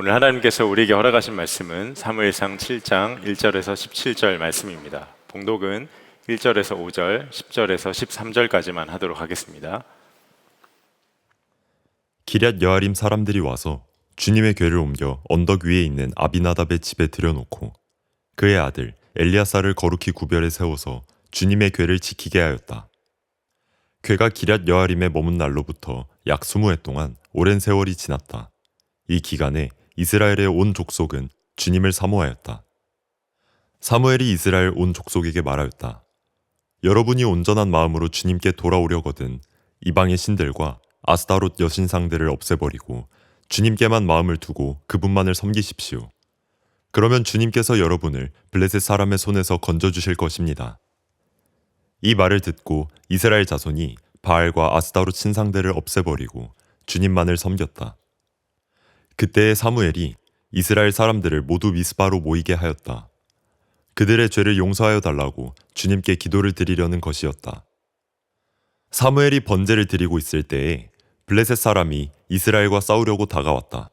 오늘 하나님께서 우리에게 허락하신 말씀은 사무엘상 7장 1절에서 17절 말씀입니다. 봉독은 1절에서 5절, 10절에서 13절까지만 하도록 하겠습니다. 기럇 여아림 사람들이 와서 주님의 궤를 옮겨 언덕 위에 있는 아비나답의 집에 들여놓고 그의 아들 엘리야사를 거룩히 구별해 세워서 주님의 궤를 지키게 하였다. 궤가 기럇 여아림에 머문 날로부터 약 20해 동안 오랜 세월이 지났다. 이 기간에 이스라엘의 온 족속은 주님을 사모하였다. 사무엘이 이스라엘 온 족속에게 말하였다. 여러분이 온전한 마음으로 주님께 돌아오려거든 이방의 신들과 아스타롯 여신상들을 없애버리고 주님께만 마음을 두고 그분만을 섬기십시오. 그러면 주님께서 여러분을 블레셋 사람의 손에서 건져주실 것입니다. 이 말을 듣고 이스라엘 자손이 바알과 아스타롯 신상들을 없애버리고 주님만을 섬겼다. 그때의 사무엘이 이스라엘 사람들을 모두 미스바로 모이게 하였다. 그들의 죄를 용서하여 달라고 주님께 기도를 드리려는 것이었다. 사무엘이 번제를 드리고 있을 때에 블레셋 사람이 이스라엘과 싸우려고 다가왔다.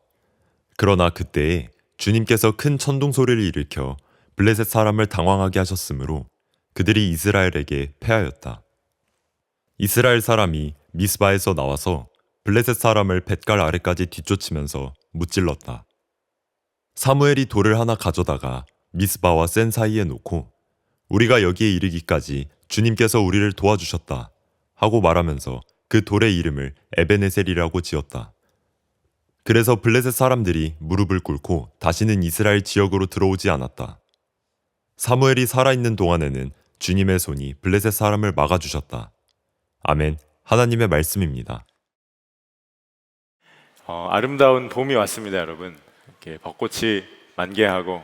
그러나 그때에 주님께서 큰 천둥 소리를 일으켜 블레셋 사람을 당황하게 하셨으므로 그들이 이스라엘에게 패하였다. 이스라엘 사람이 미스바에서 나와서 블레셋 사람을 뱃갈 아래까지 뒤쫓으면서 무찔렀다. 사무엘이 돌을 하나 가져다가 미스바와 센 사이에 놓고 우리가 여기에 이르기까지 주님께서 우리를 도와주셨다 하고 말하면서 그 돌의 이름을 에베네셀이라고 지었다. 그래서 블레셋 사람들이 무릎을 꿇고 다시는 이스라엘 지역으로 들어오지 않았다. 사무엘이 살아있는 동안에는 주님의 손이 블레셋 사람을 막아주셨다. 아멘. 하나님의 말씀입니다. 아름다운 봄이 왔습니다, 여러분. 이렇게 벚꽃이 만개하고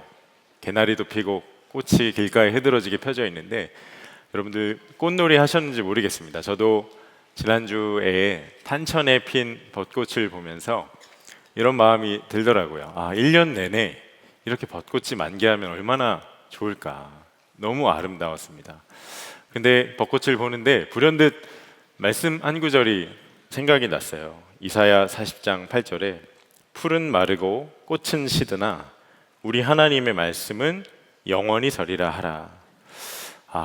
개나리도 피고 꽃이 길가에 흐드러지게 펴져 있는데 여러분들 꽃놀이 하셨는지 모르겠습니다. 저도 지난주에 탄천에 핀 벚꽃을 보면서 이런 마음이 들더라고요. 1년 내내 이렇게 벚꽃이 만개하면 얼마나 좋을까. 너무 아름다웠습니다. 근데 벚꽃을 보는데 불현듯 말씀 한 구절이 생각이 났어요. 이사야 40장 8절에 풀은 마르고 꽃은 시드나 우리 하나님의 말씀은 영원히 서리라 하라.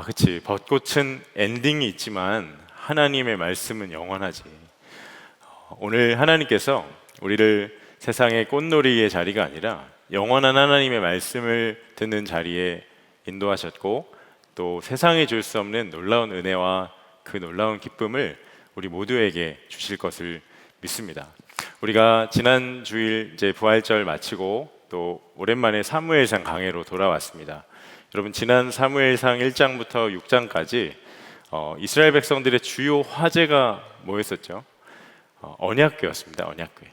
그치. 벚꽃은 엔딩이 있지만 하나님의 말씀은 영원하지. 오늘 하나님께서 우리를 세상의 꽃놀이의 자리가 아니라 영원한 하나님의 말씀을 듣는 자리에 인도하셨고 또 세상에 줄 수 없는 놀라운 은혜와 그 놀라운 기쁨을 우리 모두에게 주실 것을 믿습니다. 우리가 지난 주일 이제 부활절 마치고 또 오랜만에 사무엘상 강해로 돌아왔습니다. 여러분 지난 사무엘상 1장부터 6장까지 이스라엘 백성들의 주요 화제가 뭐였었죠? 언약궤였습니다. 언약궤.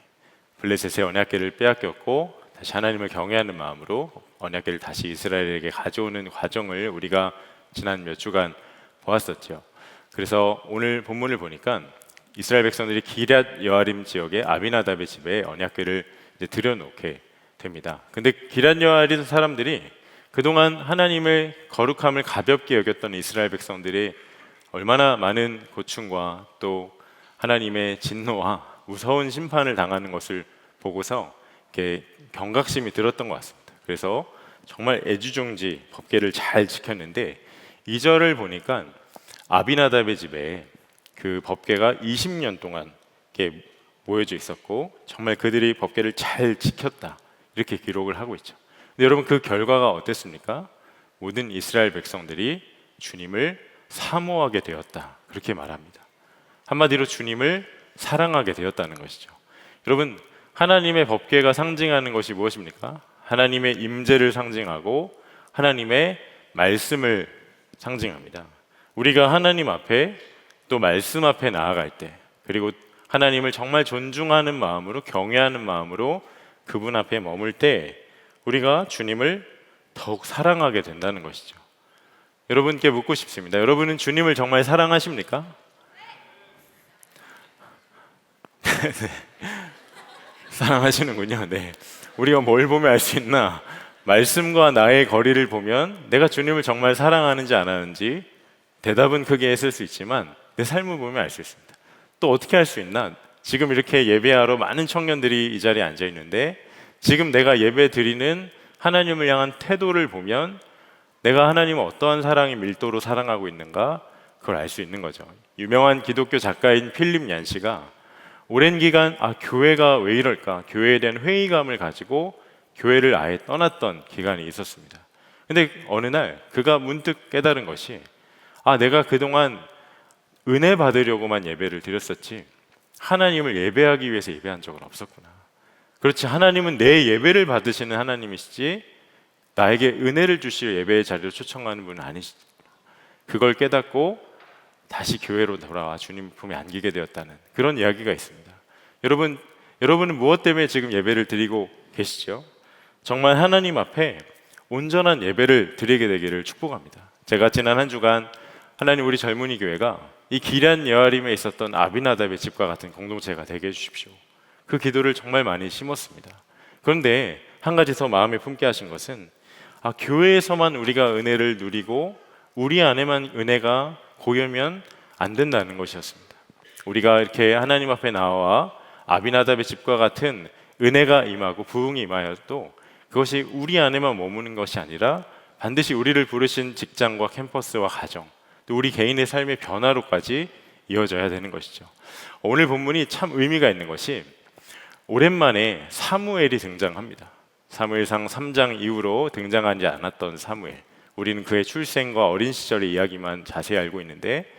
블레셋의 언약궤를 빼앗겼고 다시 하나님을 경외하는 마음으로 언약궤를 다시 이스라엘에게 가져오는 과정을 우리가 지난 몇 주간 보았었죠. 그래서 오늘 본문을 보니까 이스라엘 백성들이 기럇 여아림 지역의 아비나답의 집에 언약궤를 이제 들여놓게 됩니다. 근데 기럇 여아림 사람들이 그동안 하나님의 거룩함을 가볍게 여겼던 이스라엘 백성들이 얼마나 많은 고충과 또 하나님의 진노와 무서운 심판을 당하는 것을 보고서 이렇게 경각심이 들었던 것 같습니다. 그래서 정말 애주중지 법궤를 잘 지켰는데 2절을 보니까 아비나답의 집에 그 법궤가 20년 동안 이렇게 모여져 있었고 정말 그들이 법궤를 잘 지켰다 이렇게 기록을 하고 있죠. 근데 여러분 그 결과가 어땠습니까? 모든 이스라엘 백성들이 주님을 사모하게 되었다 그렇게 말합니다. 한마디로 주님을 사랑하게 되었다는 것이죠. 여러분 하나님의 법궤가 상징하는 것이 무엇입니까? 하나님의 임재를 상징하고 하나님의 말씀을 상징합니다. 우리가 하나님 앞에 또 말씀 앞에 나아갈 때 그리고 하나님을 정말 존중하는 마음으로 경외하는 마음으로 그분 앞에 머물 때 우리가 주님을 더욱 사랑하게 된다는 것이죠. 여러분께 묻고 싶습니다. 여러분은 주님을 정말 사랑하십니까? 네. 사랑하시는군요. 네. 우리가 뭘 보면 알 수 있나? 말씀과 나의 거리를 보면 내가 주님을 정말 사랑하는지 안 하는지 대답은 크게 했을 수 있지만 내 삶을 보면 알 수 있습니다. 또 어떻게 할 수 있나? 지금 이렇게 예배하러 많은 청년들이 이 자리에 앉아 있는데 지금 내가 예배 드리는 하나님을 향한 태도를 보면 내가 하나님을 어떠한 사랑의 밀도로 사랑하고 있는가 그걸 알 수 있는 거죠. 유명한 기독교 작가인 필립 얀시가 오랜 기간 교회가 왜 이럴까, 교회에 대한 회의감을 가지고 교회를 아예 떠났던 기간이 있었습니다. 근데 어느 날 그가 문득 깨달은 것이 내가 그동안 은혜 받으려고만 예배를 드렸었지 하나님을 예배하기 위해서 예배한 적은 없었구나. 그렇지, 하나님은 내 예배를 받으시는 하나님이시지 나에게 은혜를 주시려 예배의 자리로 초청하는 분은 아니시구나. 그걸 깨닫고 다시 교회로 돌아와 주님 품에 안기게 되었다는 그런 이야기가 있습니다. 여러분은 무엇 때문에 지금 예배를 드리고 계시죠? 정말 하나님 앞에 온전한 예배를 드리게 되기를 축복합니다. 제가 지난 한 주간 하나님 우리 젊은이 교회가 이 기럇 여아림에 있었던 아비나답의 집과 같은 공동체가 되게 해주십시오. 그 기도를 정말 많이 심었습니다. 그런데 한 가지 더 마음에 품게 하신 것은 교회에서만 우리가 은혜를 누리고 우리 안에만 은혜가 고이면 안 된다는 것이었습니다. 우리가 이렇게 하나님 앞에 나와 아비나답의 집과 같은 은혜가 임하고 부흥이 임하여도 그것이 우리 안에만 머무는 것이 아니라 반드시 우리를 부르신 직장과 캠퍼스와 가정, 또 우리 개인의 삶의 변화로까지 이어져야 되는 것이죠. 오늘 본문이 참 의미가 있는 것이 오랜만에 사무엘이 등장합니다. 사무엘상 3장 이후로 등장하지 않았던 사무엘. 우리는 그의 출생과 어린 시절의 이야기만 자세히 알고 있는데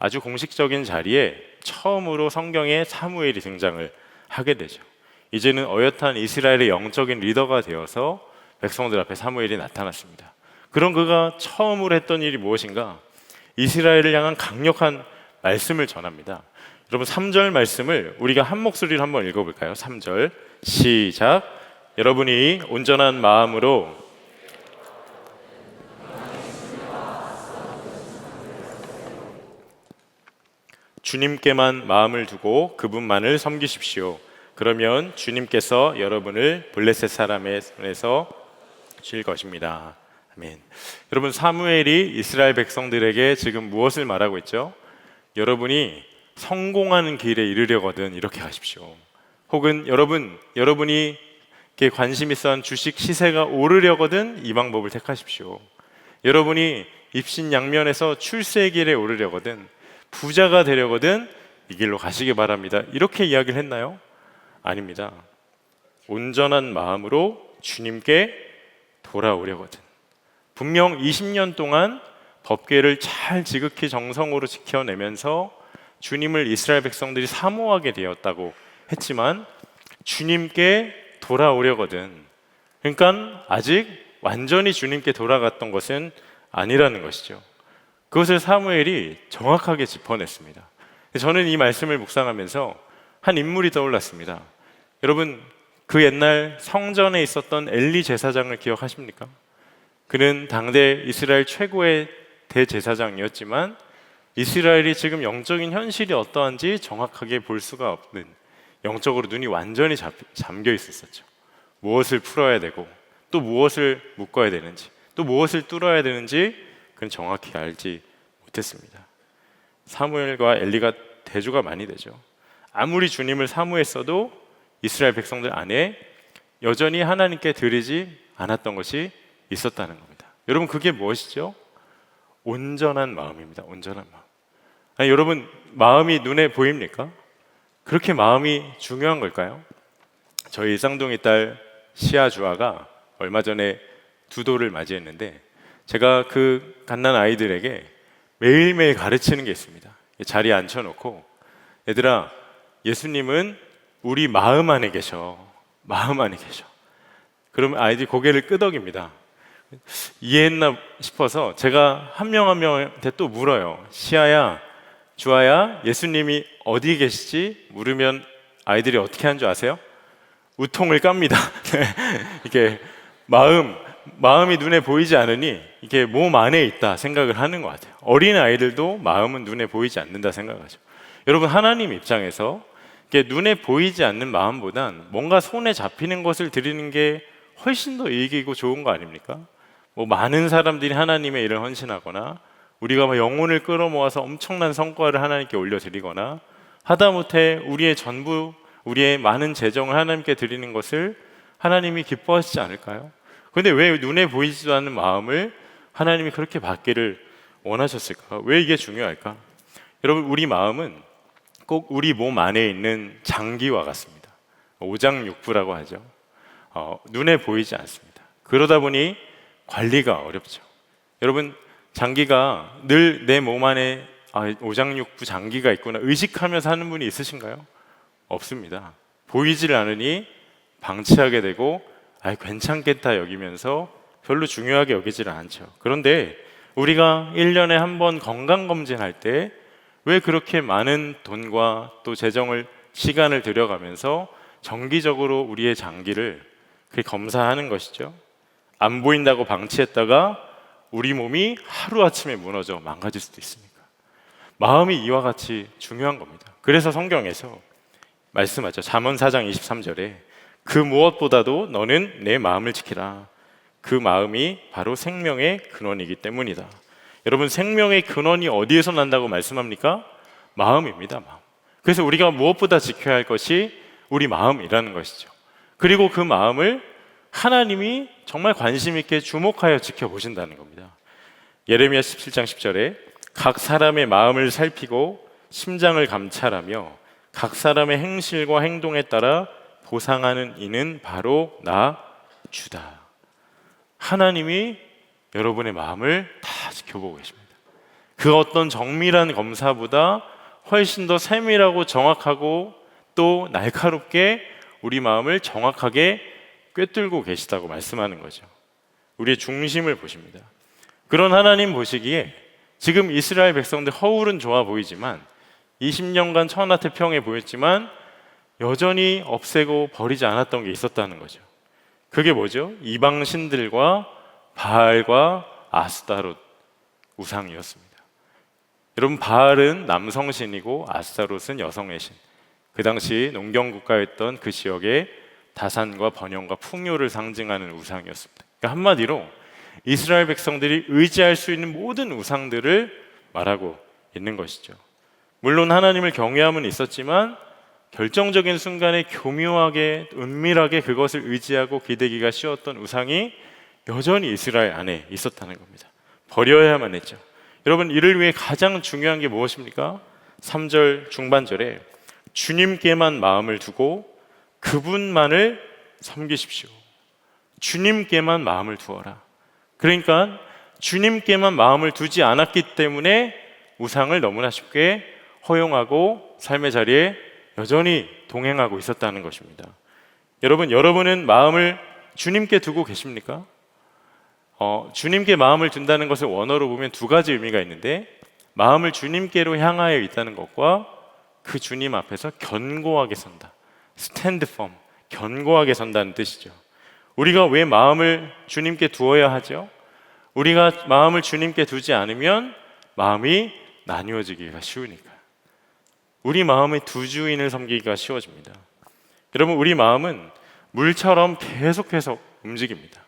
아주 공식적인 자리에 처음으로 성경에 사무엘이 등장을 하게 되죠. 이제는 어엿한 이스라엘의 영적인 리더가 되어서 백성들 앞에 사무엘이 나타났습니다. 그런 그가 처음으로 했던 일이 무엇인가? 이스라엘을 향한 강력한 말씀을 전합니다. 여러분 3절 말씀을 우리가 한 목소리로 한번 읽어볼까요? 3절 시작. 여러분이 온전한 마음으로 주님께만 마음을 두고 그분만을 섬기십시오. 그러면 주님께서 여러분을 블레셋 사람의 손에서 주실 것입니다. 아멘. 여러분 사무엘이 이스라엘 백성들에게 지금 무엇을 말하고 있죠? 여러분이 성공하는 길에 이르려거든 이렇게 하십시오. 혹은 여러분이 관심 있어 한 주식 시세가 오르려거든 이 방법을 택하십시오. 여러분이 입신양면에서 출세의 길에 오르려거든 부자가 되려거든 이 길로 가시기 바랍니다. 이렇게 이야기를 했나요? 아닙니다. 온전한 마음으로 주님께 돌아오려거든. 분명 20년 동안 법궤를 잘 지극히 정성으로 지켜내면서 주님을 이스라엘 백성들이 사모하게 되었다고 했지만 주님께 돌아오려거든. 그러니까 아직 완전히 주님께 돌아갔던 것은 아니라는 것이죠. 그것을 사무엘이 정확하게 짚어냈습니다. 저는 이 말씀을 묵상하면서 한 인물이 떠올랐습니다. 여러분 그 옛날 성전에 있었던 엘리 제사장을 기억하십니까? 그는 당대 이스라엘 최고의 대제사장이었지만 이스라엘이 지금 영적인 현실이 어떠한지 정확하게 볼 수가 없는, 영적으로 눈이 완전히 잠겨 있었죠. 무엇을 풀어야 되고 또 무엇을 묶어야 되는지 또 무엇을 뚫어야 되는지 그는 정확히 알지 못했습니다. 사무엘과 엘리가 대조가 많이 되죠. 아무리 주님을 사모했어도 이스라엘 백성들 안에 여전히 하나님께 드리지 않았던 것이 있었다는 겁니다. 여러분 그게 무엇이죠? 온전한 마음입니다. 온전한 마음. 아니, 여러분 마음이 눈에 보입니까? 그렇게 마음이 중요한 걸까요? 저희 쌍둥이 딸 시아 주아가 얼마 전에 두도를 맞이했는데 제가 그 갓난 아이들에게 매일매일 가르치는 게 있습니다. 자리에 앉혀놓고 얘들아 예수님은 우리 마음 안에 계셔. 마음 안에 계셔. 그러면 아이들이 고개를 끄덕입니다. 이해했나 싶어서 제가 한 명 한 명한테 또 물어요. 시아야, 주아야, 예수님이 어디 계시지? 물으면 아이들이 어떻게 하는 줄 아세요? 우통을 깝니다. 이게 마음이 눈에 보이지 않으니 이게 몸 안에 있다 생각을 하는 것 같아요. 어린 아이들도 마음은 눈에 보이지 않는다 생각하죠. 여러분 하나님 입장에서 이게 눈에 보이지 않는 마음보단 뭔가 손에 잡히는 것을 드리는 게 훨씬 더 이익이고 좋은 거 아닙니까? 많은 사람들이 하나님의 일을 헌신하거나 우리가 영혼을 끌어모아서 엄청난 성과를 하나님께 올려드리거나 하다못해 우리의 전부, 우리의 많은 재정을 하나님께 드리는 것을 하나님이 기뻐하시지 않을까요? 근데 왜 눈에 보이지도 않는 마음을 하나님이 그렇게 받기를 원하셨을까? 왜 이게 중요할까? 여러분, 우리 마음은 꼭 우리 몸 안에 있는 장기와 같습니다. 오장육부라고 하죠. 눈에 보이지 않습니다. 그러다 보니 관리가 어렵죠. 여러분, 장기가 늘 내 몸 안에 오장육부 장기가 있구나 의식하면서 하는 분이 있으신가요? 없습니다. 보이질 않으니 방치하게 되고 괜찮겠다 여기면서 별로 중요하게 여기지를 않죠. 그런데 우리가 1년에 한 번 건강검진할 때 왜 그렇게 많은 돈과 또 재정을 시간을 들여가면서 정기적으로 우리의 장기를 그렇게 검사하는 것이죠? 안 보인다고 방치했다가 우리 몸이 하루아침에 무너져 망가질 수도 있습니까? 마음이 이와 같이 중요한 겁니다. 그래서 성경에서 말씀하죠. 잠언 4장 23절에 그 무엇보다도 너는 내 마음을 지키라. 그 마음이 바로 생명의 근원이기 때문이다. 여러분, 생명의 근원이 어디에서 난다고 말씀합니까? 마음입니다. 마음. 그래서 우리가 무엇보다 지켜야 할 것이 우리 마음이라는 것이죠. 그리고 그 마음을 하나님이 정말 관심 있게 주목하여 지켜보신다는 겁니다. 예레미야 17장 10절에 각 사람의 마음을 살피고 심장을 감찰하며 각 사람의 행실과 행동에 따라 보상하는 이는 바로 나 주다. 하나님이 여러분의 마음을 다 지켜보고 계십니다. 그 어떤 정밀한 검사보다 훨씬 더 세밀하고 정확하고 또 날카롭게 우리 마음을 정확하게 꿰뚫고 계시다고 말씀하는 거죠. 우리의 중심을 보십니다. 그런 하나님 보시기에 지금 이스라엘 백성들 허울은 좋아 보이지만 20년간 천하태평해 보였지만 여전히 없애고 버리지 않았던 게 있었다는 거죠. 그게 뭐죠? 이방 신들과 바알과 아스타롯 우상이었습니다. 여러분, 바알은 남성 신이고 아스타롯은 여성의 신. 그 당시 농경국가였던 그 지역의 다산과 번영과 풍요를 상징하는 우상이었습니다. 그러니까 한마디로 이스라엘 백성들이 의지할 수 있는 모든 우상들을 말하고 있는 것이죠. 물론 하나님을 경외함은 있었지만 결정적인 순간에 교묘하게 은밀하게 그것을 의지하고 기대기가 쉬웠던 우상이 여전히 이스라엘 안에 있었다는 겁니다. 버려야만 했죠. 여러분, 이를 위해 가장 중요한 게 무엇입니까? 3절 중반절에 주님께만 마음을 두고 그분만을 섬기십시오. 주님께만 마음을 두어라. 그러니까 주님께만 마음을 두지 않았기 때문에 우상을 너무나 쉽게 허용하고 삶의 자리에 여전히 동행하고 있었다는 것입니다. 여러분은 마음을 주님께 두고 계십니까? 주님께 마음을 둔다는 것을 원어로 보면 두 가지 의미가 있는데, 마음을 주님께로 향하여 있다는 것과 그 주님 앞에서 견고하게 선다, stand firm, 견고하게 선다는 뜻이죠. 우리가 왜 마음을 주님께 두어야 하죠? 우리가 마음을 주님께 두지 않으면 마음이 나뉘어지기가 쉬우니까. 우리 마음의 두 주인을 섬기기가 쉬워집니다. 여러분, 우리 마음은 물처럼 계속해서 움직입니다.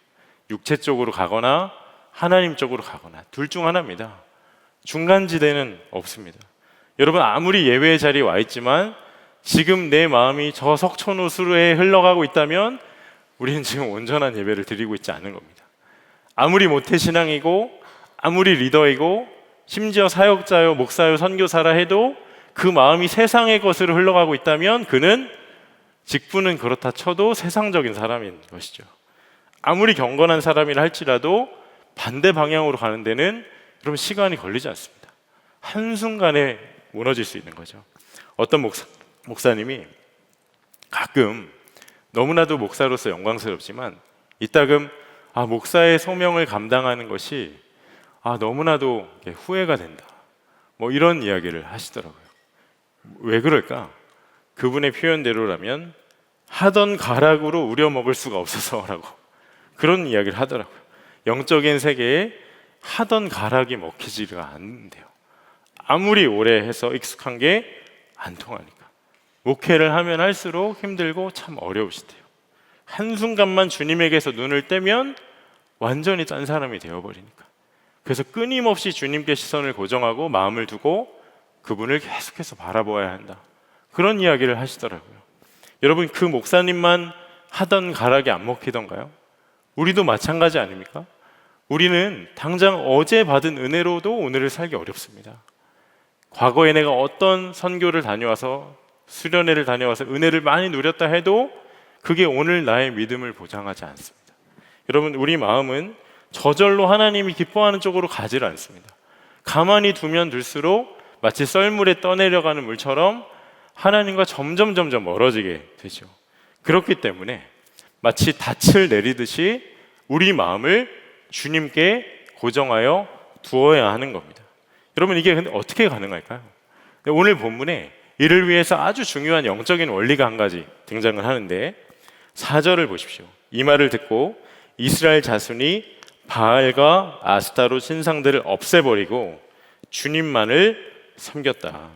육체 쪽으로 가거나 하나님 쪽으로 가거나 둘 중 하나입니다. 중간지대는 없습니다. 여러분, 아무리 예배의 자리에 와 있지만 지금 내 마음이 저 석촌호수로에 흘러가고 있다면 우리는 지금 온전한 예배를 드리고 있지 않은 겁니다. 아무리 모태신앙이고 아무리 리더이고 심지어 사역자요 목사요 선교사라 해도 그 마음이 세상의 것으로 흘러가고 있다면 그는 직분은 그렇다 쳐도 세상적인 사람인 것이죠. 아무리 경건한 사람이라 할지라도 반대 방향으로 가는 데는 여러분 시간이 걸리지 않습니다. 한순간에 무너질 수 있는 거죠. 어떤 목사님이 가끔 너무나도 목사로서 영광스럽지만 이따금 목사의 소명을 감당하는 것이 너무나도 후회가 된다, 뭐 이런 이야기를 하시더라고요. 왜 그럴까? 그분의 표현대로라면 하던 가락으로 우려먹을 수가 없어서라고 그런 이야기를 하더라고요. 영적인 세계에 하던 가락이 먹히지가 않는데요. 아무리 오래 해서 익숙한 게 안 통하니까. 목회를 하면 할수록 힘들고 참 어려우시대요. 한순간만 주님에게서 눈을 떼면 완전히 딴 사람이 되어버리니까. 그래서 끊임없이 주님께 시선을 고정하고 마음을 두고 그분을 계속해서 바라보아야 한다, 그런 이야기를 하시더라고요. 여러분, 그 목사님만 하던 가락이 안 먹히던가요? 우리도 마찬가지 아닙니까? 우리는 당장 어제 받은 은혜로도 오늘을 살기 어렵습니다. 과거에 내가 어떤 선교를 다녀와서 수련회를 다녀와서 은혜를 많이 누렸다 해도 그게 오늘 나의 믿음을 보장하지 않습니다. 여러분, 우리 마음은 저절로 하나님이 기뻐하는 쪽으로 가지를 않습니다. 가만히 두면 둘수록 마치 썰물에 떠내려가는 물처럼 하나님과 점점 멀어지게 되죠. 그렇기 때문에 마치 닻을 내리듯이 우리 마음을 주님께 고정하여 두어야 하는 겁니다. 여러분, 이게 근데 어떻게 가능할까요? 오늘 본문에 이를 위해서 아주 중요한 영적인 원리가 한 가지 등장을 하는데 4절을 보십시오. 이 말을 듣고 이스라엘 자손이 바알과 아스타롯 신상들을 없애버리고 주님만을 섬겼다.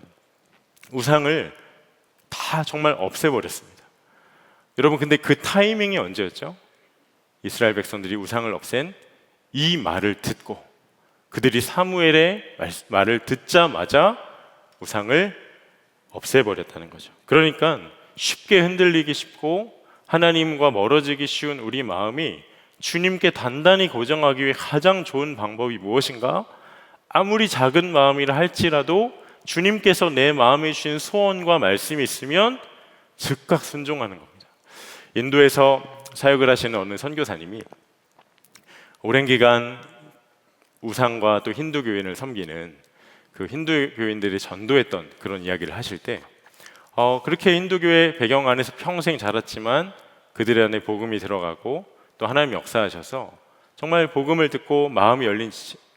우상을 다 정말 없애버렸습니다. 여러분, 근데 그 타이밍이 언제였죠? 이스라엘 백성들이 우상을 없앤 이 말을 듣고 그들이 사무엘의 말을 듣자마자 우상을 없애버렸다는 거죠. 그러니까 쉽게 흔들리기 쉽고 하나님과 멀어지기 쉬운 우리 마음이 주님께 단단히 고정하기 위해 가장 좋은 방법이 무엇인가? 아무리 작은 마음이라 할지라도 주님께서 내 마음에 주신 소원과 말씀이 있으면 즉각 순종하는 겁니다. 인도에서 사역을 하시는 어느 선교사님이 오랜 기간 우상과 또 힌두교인을 섬기는 그 힌두교인들이 전도했던 그런 이야기를 하실 때 그렇게 힌두교의 배경 안에서 평생 자랐지만 그들 안에 복음이 들어가고 또 하나님이 역사하셔서 정말 복음을 듣고 마음이 열린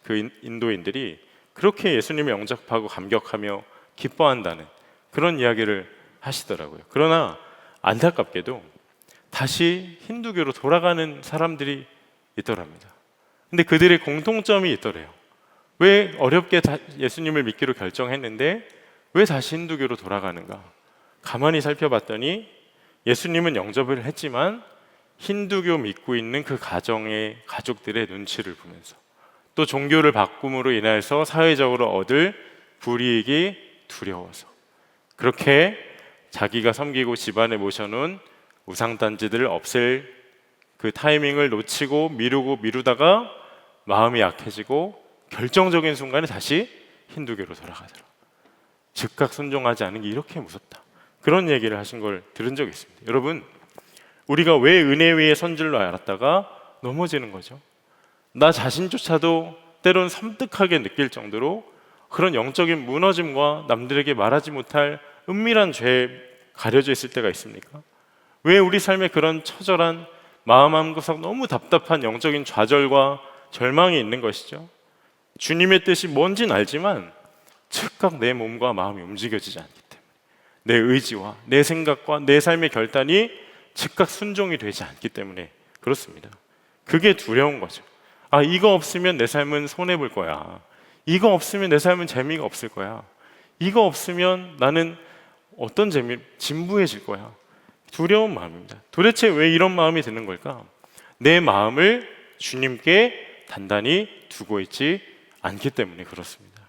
그 인도인들이 그렇게 예수님을 영접하고 감격하며 기뻐한다는 그런 이야기를 하시더라고요. 그러나 안타깝게도 다시 힌두교로 돌아가는 사람들이 있더랍니다. 근데 그들의 공통점이 있더래요. 왜 어렵게 예수님을 믿기로 결정했는데 왜 다시 힌두교로 돌아가는가? 가만히 살펴봤더니 예수님은 영접을 했지만 힌두교 믿고 있는 그 가정의 가족들의 눈치를 보면서 또 종교를 바꿈으로 인해서 사회적으로 얻을 불이익이 두려워서 그렇게 자기가 섬기고 집안에 모셔놓은 우상단지들을 없앨 그 타이밍을 놓치고 미루다가 마음이 약해지고 결정적인 순간에 다시 힌두교로 돌아가더라. 즉각 순종하지 않은 게 이렇게 무섭다. 그런 얘기를 하신 걸 들은 적이 있습니다. 여러분, 우리가 왜 은혜 위에 선 줄로 알았다가 넘어지는 거죠? 나 자신조차도 때론 섬뜩하게 느낄 정도로 그런 영적인 무너짐과 남들에게 말하지 못할 은밀한 죄에 가려져 있을 때가 있습니까? 왜 우리 삶에 그런 처절한 마음 한구석 너무 답답한 영적인 좌절과 절망이 있는 것이죠? 주님의 뜻이 뭔지는 알지만 즉각 내 몸과 마음이 움직여지지 않기 때문에 내 의지와 내 생각과 내 삶의 결단이 즉각 순종이 되지 않기 때문에 그렇습니다. 그게 두려운 거죠. 이거 없으면 내 삶은 손해볼 거야. 이거 없으면 내 삶은 재미가 없을 거야. 이거 없으면 나는 어떤 진부해질 거야. 두려운 마음입니다. 도대체 왜 이런 마음이 드는 걸까? 내 마음을 주님께 단단히 두고 있지 않기 때문에 그렇습니다.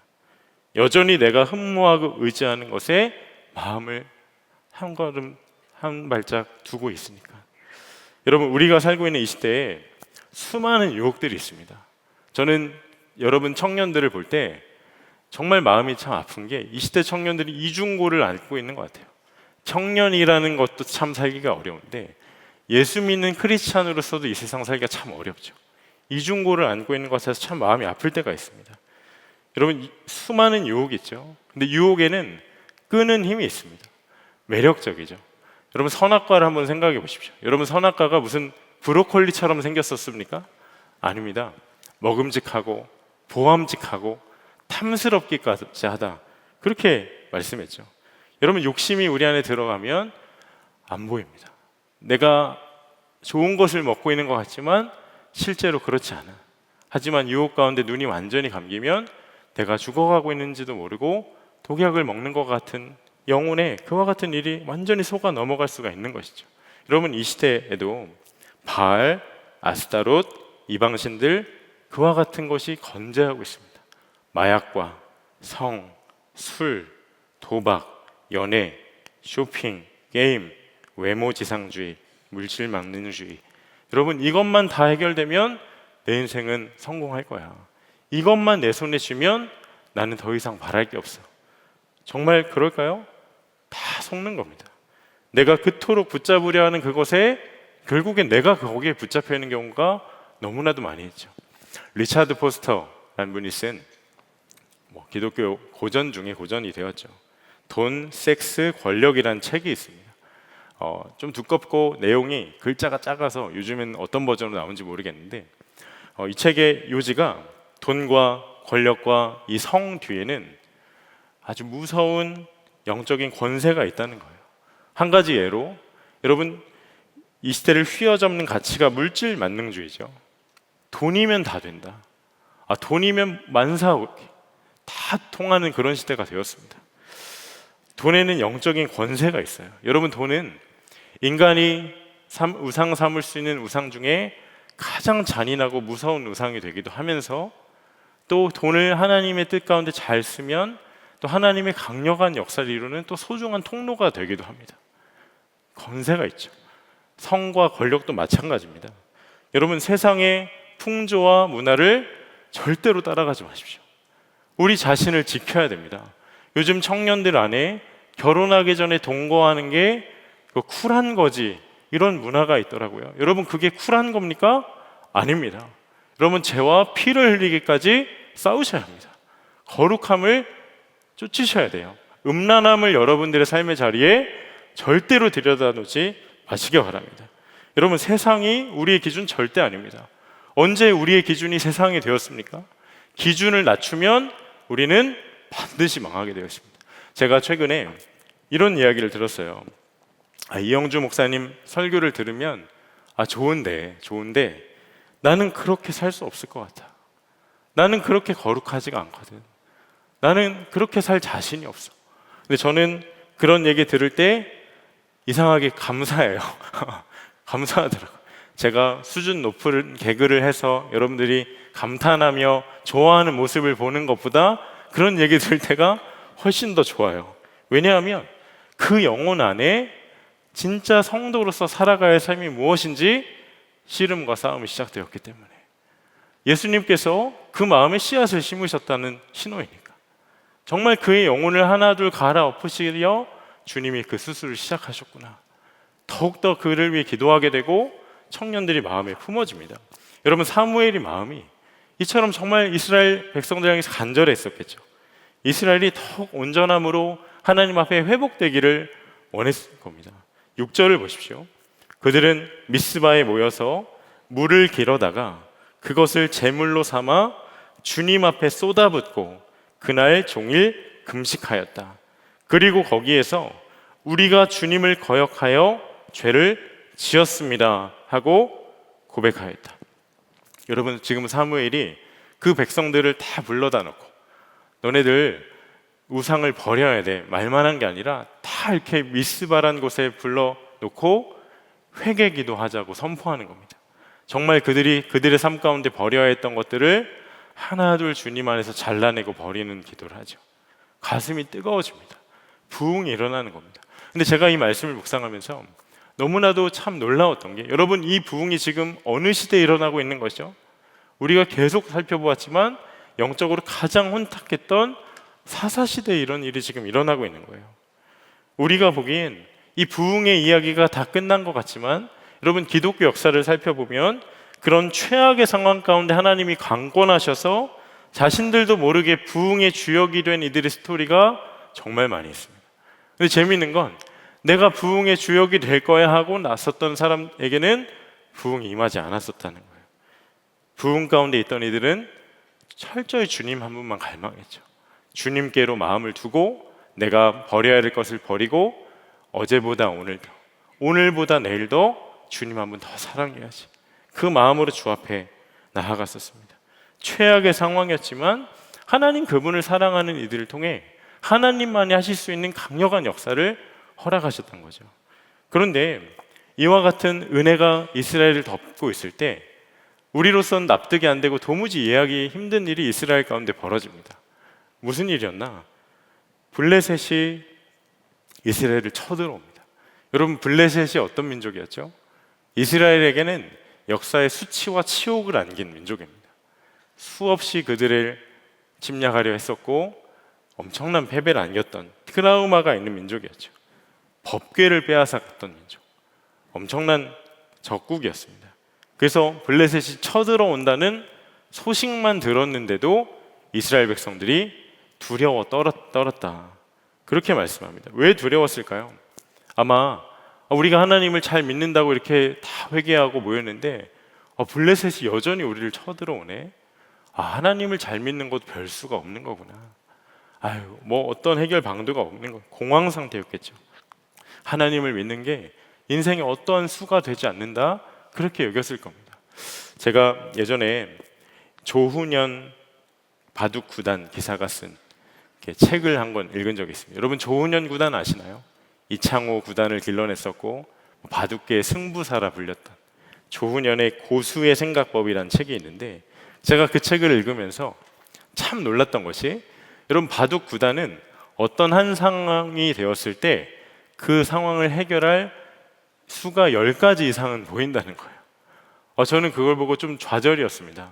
여전히 내가 흠모하고 의지하는 것에 마음을 한 걸음 한 발짝 두고 있으니까. 여러분, 우리가 살고 있는 이 시대에 수많은 유혹들이 있습니다. 저는 여러분 청년들을 볼 때 정말 마음이 참 아픈 게 이 시대 청년들이 이중고를 안고 있는 것 같아요. 청년이라는 것도 참 살기가 어려운데 예수 믿는 크리스찬으로서도 이 세상 살기가 참 어렵죠. 이중고를 안고 있는 것 같아서 참 마음이 아플 때가 있습니다. 여러분, 수많은 유혹이 있죠. 근데 유혹에는 끄는 힘이 있습니다. 매력적이죠. 여러분, 선악과를 한번 생각해 보십시오. 여러분, 선악과가 무슨 브로콜리처럼 생겼었습니까? 아닙니다. 먹음직하고 보암직하고 탐스럽기까지 하다, 그렇게 말씀했죠. 여러분, 욕심이 우리 안에 들어가면 안 보입니다. 내가 좋은 것을 먹고 있는 것 같지만 실제로 그렇지 않아. 하지만 유혹 가운데 눈이 완전히 감기면 내가 죽어가고 있는지도 모르고 독약을 먹는 것 같은 영혼에 그와 같은 일이 완전히 속아 넘어갈 수가 있는 것이죠. 여러분, 이 시대에도 바알, 아스타롯, 이방신들 그와 같은 것이 건재하고 있습니다. 마약과 성, 술, 도박, 연애, 쇼핑, 게임, 외모지상주의, 물질 망리주의. 여러분, 이것만 다 해결되면 내 인생은 성공할 거야. 이것만 내 손에 쥐면 나는 더 이상 바랄 게 없어. 정말 그럴까요? 다 속는 겁니다. 내가 그토록 붙잡으려 하는 그것에 결국엔 내가 거기에 붙잡혀 있는 경우가 너무나도 많이 있죠. 리차드 포스터라는 분이 쓴 기독교 고전 중에 고전이 되었죠. 돈, 섹스, 권력이라는 책이 있습니다. 좀 두껍고 내용이 글자가 작아서 요즘엔 어떤 버전으로 나온지 모르겠는데 이 책의 요지가 돈과 권력과 이 성 뒤에는 아주 무서운 영적인 권세가 있다는 거예요. 한 가지 예로 여러분, 이 시대를 휘어잡는 가치가 물질 만능주의죠. 돈이면 다 된다. 돈이면 만사오케 다 통하는 그런 시대가 되었습니다. 돈에는 영적인 권세가 있어요. 여러분, 돈은 인간이 우상 삼을 수 있는 우상 중에 가장 잔인하고 무서운 우상이 되기도 하면서 또 돈을 하나님의 뜻 가운데 잘 쓰면 또 하나님의 강력한 역사를 이루는 또 소중한 통로가 되기도 합니다. 권세가 있죠. 성과 권력도 마찬가지입니다. 여러분, 세상의 풍조와 문화를 절대로 따라가지 마십시오. 우리 자신을 지켜야 됩니다. 요즘 청년들 안에 결혼하기 전에 동거하는 게 쿨한 거지, 이런 문화가 있더라고요. 여러분, 그게 쿨한 겁니까? 아닙니다. 여러분, 죄와 피를 흘리기까지 싸우셔야 합니다. 거룩함을 쫓으셔야 돼요. 음란함을 여러분들의 삶의 자리에 절대로 들여다놓지 마시기 바랍니다. 여러분, 세상이 우리의 기준 절대 아닙니다. 언제 우리의 기준이 세상이 되었습니까? 기준을 낮추면 우리는 반드시 망하게 되어 있습니다. 제가 최근에 이런 이야기를 들었어요. 이영주 목사님 설교를 들으면 좋은데 나는 그렇게 살 수 없을 것 같아. 나는 그렇게 거룩하지가 않거든. 나는 그렇게 살 자신이 없어. 근데 저는 그런 얘기 들을 때 이상하게 감사해요. 감사하더라고요. 제가 수준 높은 개그를 해서 여러분들이 감탄하며 좋아하는 모습을 보는 것보다 그런 얘기 들을 때가 훨씬 더 좋아요. 왜냐하면 그 영혼 안에 진짜 성도로서 살아가야 할 삶이 무엇인지 씨름과 싸움이 시작되었기 때문에 예수님께서 그 마음에 씨앗을 심으셨다는 신호이니까 정말 그의 영혼을 하나둘 갈아엎으시려 주님이 그 수술을 시작하셨구나. 더욱더 그를 위해 기도하게 되고 청년들이 마음에 품어집니다. 여러분, 사무엘이 마음이 이처럼 정말 이스라엘 백성들 향해서 간절했었겠죠. 이스라엘이 더욱 온전함으로 하나님 앞에 회복되기를 원했을 겁니다. 6절을 보십시오. 그들은 미스바에 모여서 물을 길어다가 그것을 제물로 삼아 주님 앞에 쏟아붓고 그날 종일 금식하였다. 그리고 거기에서 우리가 주님을 거역하여 죄를 지었습니다 하고 고백하였다. 여러분, 지금 사무엘이 그 백성들을 다 불러다 놓고 너네들 우상을 버려야 돼, 말만 한 게 아니라 다 이렇게 미스바란 곳에 불러놓고 회개기도 하자고 선포하는 겁니다. 정말 그들의 삶 가운데 버려야 했던 것들을 하나둘 주님 안에서 잘라내고 버리는 기도를 하죠. 가슴이 뜨거워집니다. 부흥이 일어나는 겁니다. 근데 제가 이 말씀을 묵상하면서 너무나도 참 놀라웠던 게, 여러분, 이 부흥이 지금 어느 시대에 일어나고 있는 것이죠? 우리가 계속 살펴보았지만 영적으로 가장 혼탁했던 사사시대에 이런 일이 지금 일어나고 있는 거예요. 우리가 보기엔 이 부흥의 이야기가 다 끝난 것 같지만 여러분, 기독교 역사를 살펴보면 그런 최악의 상황 가운데 하나님이 강권하셔서 자신들도 모르게 부흥의 주역이 된 이들의 스토리가 정말 많이 있습니다. 근데 재미있는 건 내가 부흥의 주역이 될 거야 하고 나섰던 사람에게는 부흥이 임하지 않았었다는 거예요. 부흥 가운데 있던 이들은 철저히 주님 한 분만 갈망했죠. 주님께로 마음을 두고 내가 버려야 될 것을 버리고 어제보다 오늘도, 오늘보다 내일도 주님 한 분 더 사랑해야지, 그 마음으로 주 앞에 나아갔었습니다. 최악의 상황이었지만 하나님 그분을 사랑하는 이들을 통해 하나님만이 하실 수 있는 강력한 역사를 허락하셨던 거죠. 그런데 이와 같은 은혜가 이스라엘을 덮고 있을 때 우리로서는 납득이 안 되고 도무지 이해하기 힘든 일이 이스라엘 가운데 벌어집니다. 무슨 일이었나? 블레셋이 이스라엘을 쳐들어옵니다. 여러분, 블레셋이 어떤 민족이었죠? 이스라엘에게는 역사의 수치와 치욕을 안긴 민족입니다. 수없이 그들을 침략하려 했었고 엄청난 패배를 안겼던 트라우마가 있는 민족이었죠. 법궤를 빼앗았던 민족, 엄청난 적국이었습니다. 그래서 블레셋이 쳐들어온다는 소식만 들었는데도 이스라엘 백성들이 두려워 떨었다, 그렇게 말씀합니다. 왜 두려웠을까요? 아마 우리가 하나님을 잘 믿는다고 이렇게 다 회개하고 모였는데 블레셋이 여전히 우리를 쳐들어오네. 하나님을 잘 믿는 것도 별 수가 없는 거구나. 뭐 어떤 해결 방도가 없는 거, 공황 상태였겠죠. 하나님을 믿는 게 인생에 어떠한 수가 되지 않는다, 그렇게 여겼을 겁니다. 제가 예전에 조훈현 바둑 구단 기사가 쓴 책을 한 권 읽은 적이 있습니다. 여러분 조훈현 구단 아시나요? 이창호 구단을 길러냈었고 바둑계의 승부사라 불렸던 조훈현의 고수의 생각법이라는 책이 있는데, 제가 그 책을 읽으면서 참 놀랐던 것이, 여러분 바둑 구단은 어떤 한 상황이 되었을 때 그 상황을 해결할 수가 10가지 이상은 보인다는 거예요. 저는 그걸 보고 좀 좌절이었습니다.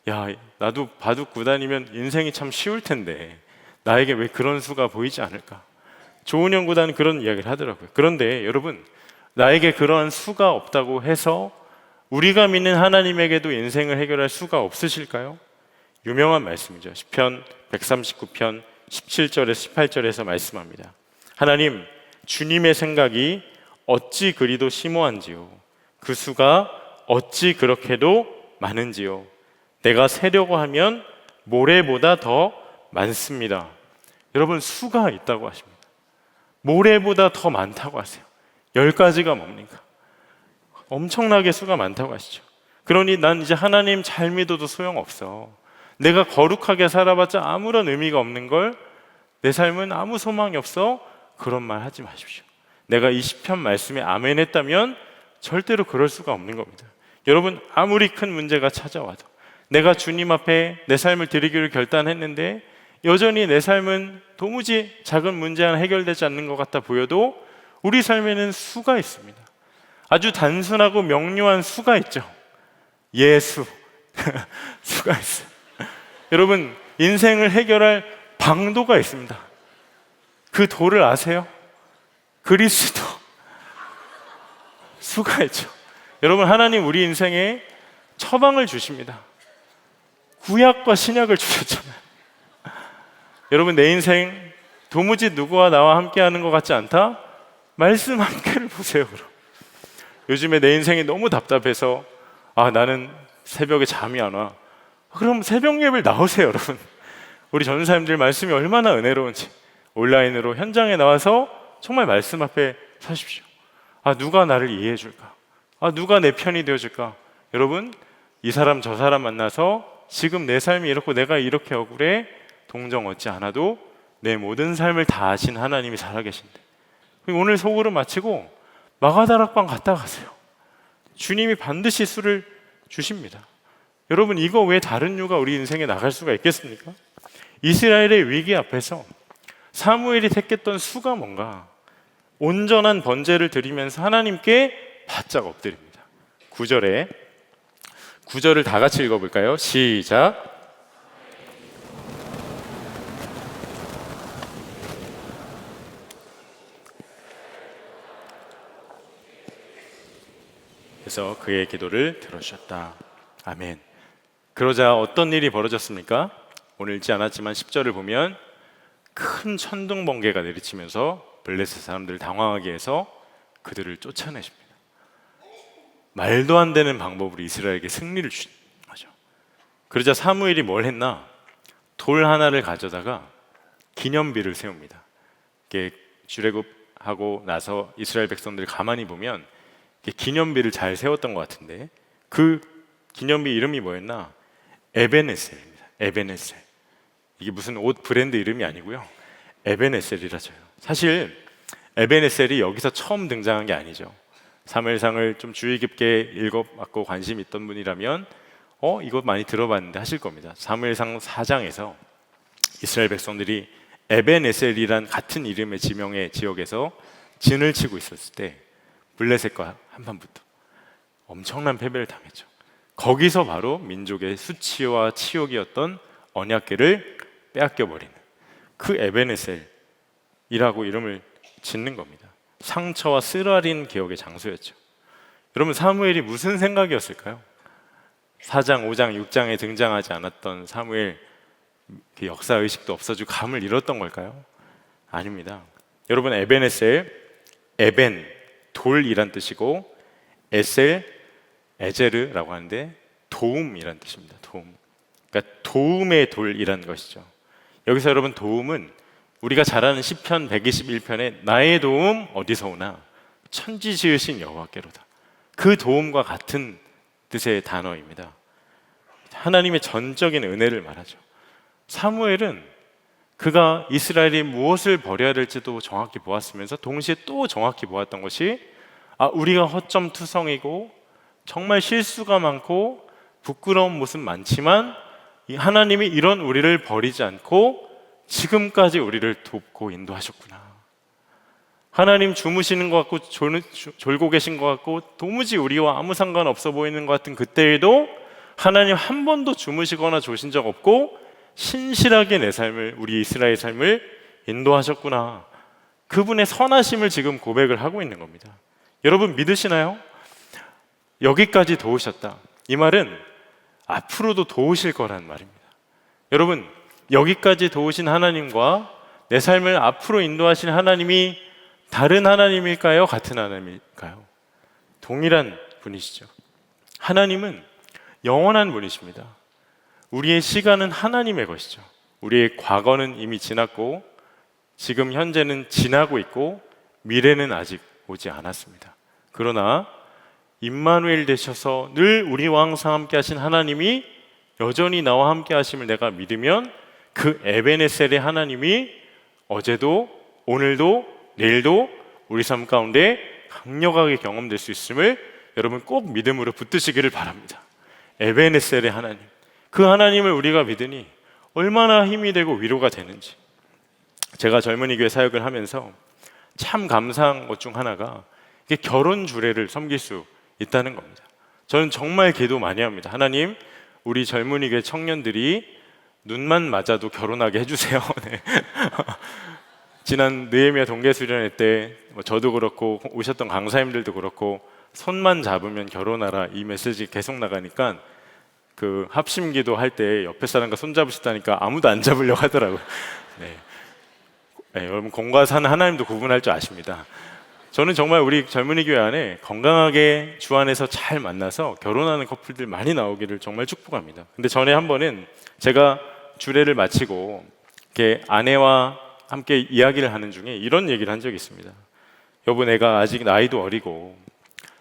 야, 나도 바둑 구단이면 인생이 참 쉬울 텐데 나에게 왜 그런 수가 보이지 않을까? 조은영 구단은 그런 이야기를 하더라고요. 그런데 여러분, 나에게 그러한 수가 없다고 해서 우리가 믿는 하나님에게도 인생을 해결할 수가 없으실까요? 유명한 말씀이죠. 시편 139편 17절에서 18절에서 말씀합니다. 하나님, 주님의 생각이 어찌 그리도 심오한지요, 그 수가 어찌 그렇게도 많은지요. 내가 세려고 하면 모래보다 더 많습니다. 여러분, 수가 있다고 하십니다. 모래보다 더 많다고 하세요. 10가지가 뭡니까? 엄청나게 수가 많다고 하시죠. 그러니 난 이제 하나님 잘 믿어도 소용없어. 내가 거룩하게 살아봤자 아무런 의미가 없는 걸, 내 삶은 아무 소망이 없어. 그런 말 하지 마십시오. 내가 이 시편 말씀에 아멘 했다면 절대로 그럴 수가 없는 겁니다. 여러분, 아무리 큰 문제가 찾아와도, 내가 주님 앞에 내 삶을 드리기를 결단했는데 여전히 내 삶은 도무지 작은 문제 하나 해결되지 않는 것 같아 보여도 우리 삶에는 수가 있습니다. 아주 단순하고 명료한 수가 있죠. 예수. 수가 있어요. 여러분, 인생을 해결할 방도가 있습니다. 그 도를 아세요? 그리스도. 수가 있죠. 여러분, 하나님 우리 인생에 처방을 주십니다. 구약과 신약을 주셨잖아요. 여러분, 내 인생 도무지 누구와 나와 함께하는 것 같지 않다? 말씀 함께를 보세요. 그럼 요즘에 내 인생이 너무 답답해서 나는 새벽에 잠이 안 와. 그럼 새벽 예배를 나오세요. 여러분, 우리 전사님들 말씀이 얼마나 은혜로운지 온라인으로 현장에 나와서 정말 말씀 앞에 서십시오. 누가 나를 이해해 줄까? 누가 내 편이 되어 줄까? 여러분, 이 사람 저 사람 만나서 지금 내 삶이 이렇고 내가 이렇게 억울해, 동정 얻지 않아도 내 모든 삶을 다 아신 하나님이 살아계신데, 오늘 속으로 마치고 마가다락방 갔다 가세요. 주님이 반드시 수를 주십니다. 여러분, 이거 왜 다른 유가 우리 인생에 나갈 수가 있겠습니까? 이스라엘의 위기 앞에서 사무엘이 택했던 수가 뭔가? 온전한 번제를 드리면서 하나님께 바짝 엎드립니다. 9절을 다 같이 읽어볼까요? 시작. 그래서 그의 기도를 들어주셨다. 아멘. 그러자 어떤 일이 벌어졌습니까? 오늘 읽지 않았지만 10절을 보면 큰 천둥 번개가 내리치면서 블레셋 사람들을 당황하게 해서 그들을 쫓아내십니다. 말도 안 되는 방법으로 이스라엘에게 승리를 주신 거죠. 그러자 사무엘이 뭘 했나? 돌 하나를 가져다가 기념비를 세웁니다. 이게 출애굽하고 나서 이스라엘 백성들이 가만히 보면 기념비를 잘 세웠던 것 같은데, 그 기념비 이름이 뭐였나? 에벤에셀입니다. 에벤에셀. 이게 무슨 옷 브랜드 이름이 아니고요, 에벤에셀이라져요. 사실 에벤에셀이 여기서 처음 등장한 게 아니죠. 사무엘상을 좀 주의 깊게 읽어봤고 관심 있던 분이라면 이거 많이 들어봤는데 하실 겁니다. 사무엘상 4장에서 이스라엘 백성들이 에벤에셀이란 같은 이름의 지명의 지역에서 진을 치고 있었을 때 블레셋과 한판 붙어 엄청난 패배를 당했죠. 거기서 바로 민족의 수치와 치욕이었던 언약궤를 빼앗겨 버리는 그 에베네셀이라고 이름을 짓는 겁니다. 상처와 쓰라린 기억의 장소였죠. 여러분, 사무엘이 무슨 생각이었을까요? 4장, 5장, 6장에 등장하지 않았던 사무엘, 그 역사의식도 없어지고 감을 잃었던 걸까요? 아닙니다. 여러분, 에베네셀, 에벤, 돌이란 뜻이고 에셀, 에제르라고 하는데 도움이란 뜻입니다. 도움. 그러니까 도움의 돌이란 것이죠. 여기서 여러분, 도움은 우리가 잘 아는 시편 121편에 나의 도움 어디서 오나 천지 지으신 여호와께로다. 그 도움과 같은 뜻의 단어입니다. 하나님의 전적인 은혜를 말하죠. 사무엘은 그가 이스라엘이 무엇을 버려야 될지도 정확히 보았으면서 동시에 또 정확히 보았던 것이 우리가 허점투성이고 정말 실수가 많고 부끄러운 모습 많지만 하나님이 이런 우리를 버리지 않고 지금까지 우리를 돕고 인도하셨구나. 하나님 주무시는 것 같고 졸고 계신 것 같고 도무지 우리와 아무 상관없어 보이는 것 같은 그때에도 하나님 한 번도 주무시거나 조신 적 없고 신실하게 내 삶을, 우리 이스라엘 삶을 인도하셨구나. 그분의 선하심을 지금 고백을 하고 있는 겁니다. 여러분, 믿으시나요? 여기까지 도우셨다. 이 말은 앞으로도 도우실 거라는 말입니다. 여러분, 여기까지 도우신 하나님과 내 삶을 앞으로 인도하신 하나님이 다른 하나님일까요? 같은 하나님일까요? 동일한 분이시죠. 하나님은 영원한 분이십니다. 우리의 시간은 하나님의 것이죠. 우리의 과거는 이미 지났고 지금 현재는 지나고 있고 미래는 아직 오지 않았습니다. 그러나 임마누엘 되셔서 늘 우리와 항상 함께 하신 하나님이 여전히 나와 함께 하심을 내가 믿으면 그 에베네셀의 하나님이 어제도 오늘도 내일도 우리 삶 가운데 강력하게 경험될 수 있음을 여러분 꼭 믿음으로 붙드시기를 바랍니다. 에베네셀의 하나님, 그 하나님을 우리가 믿으니 얼마나 힘이 되고 위로가 되는지. 제가 젊은이 교회 사역을 하면서 참 감사한 것 중 하나가 이게 결혼 주례를 섬길 수 있다는 겁니다. 저는 정말 기도 많이 합니다. 하나님, 우리 젊은이 교회 청년들이 눈만 맞아도 결혼하게 해주세요. 네. 지난 느헤미야 동계수련회 때 저도 그렇고 오셨던 강사님들도 그렇고 손만 잡으면 결혼하라 이 메시지 계속 나가니까 그 합심기도 할 때 옆에 사람과 손 잡으시다니까 아무도 안 잡으려고 하더라고요. 네. 네, 여러분, 공과 산 하나님도 구분할 줄 아십니다. 저는 정말 우리 젊은이 교회 안에 건강하게 주 안에서 잘 만나서 결혼하는 커플들 많이 나오기를 정말 축복합니다. 근데 전에 한 번은 제가 주례를 마치고 이렇게 아내와 함께 이야기를 하는 중에 이런 얘기를 한 적이 있습니다. 여보, 내가 아직 나이도 어리고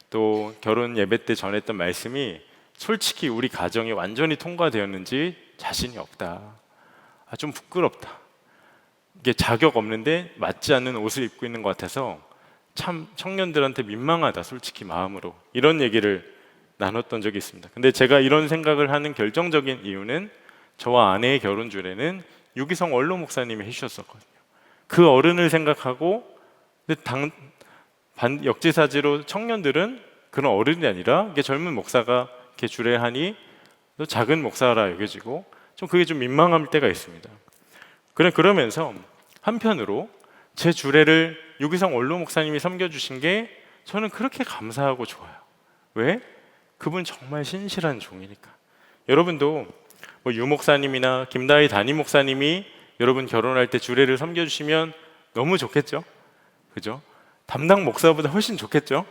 또 결혼 예배 때 전했던 말씀이 솔직히 우리 가정이 완전히 통과되었는지 자신이 없다. 좀 부끄럽다. 이게 자격 없는데 맞지 않는 옷을 입고 있는 것 같아서 참 청년들한테 민망하다, 솔직히 마음으로. 이런 얘기를 나눴던 적이 있습니다. 근데 제가 이런 생각을 하는 결정적인 이유는 저와 아내의 결혼 주례는 유기성 원로 목사님이 해주셨었거든요. 그 어른을 생각하고, 근데 역지사지로 청년들은 그런 어른이 아니라 이게 젊은 목사가 이렇게 주례하니 또 작은 목사라 여겨지고 좀 그게 좀 민망할 때가 있습니다. 그러면서 한편으로 제 주례를 유기성 원로 목사님이 섬겨주신 게 저는 그렇게 감사하고 좋아요. 왜? 그분 정말 신실한 종이니까. 여러분도 유 목사님이나 김다희 담임 목사님이 여러분 결혼할 때 주례를 섬겨주시면 너무 좋겠죠? 그죠? 담당 목사보다 훨씬 좋겠죠?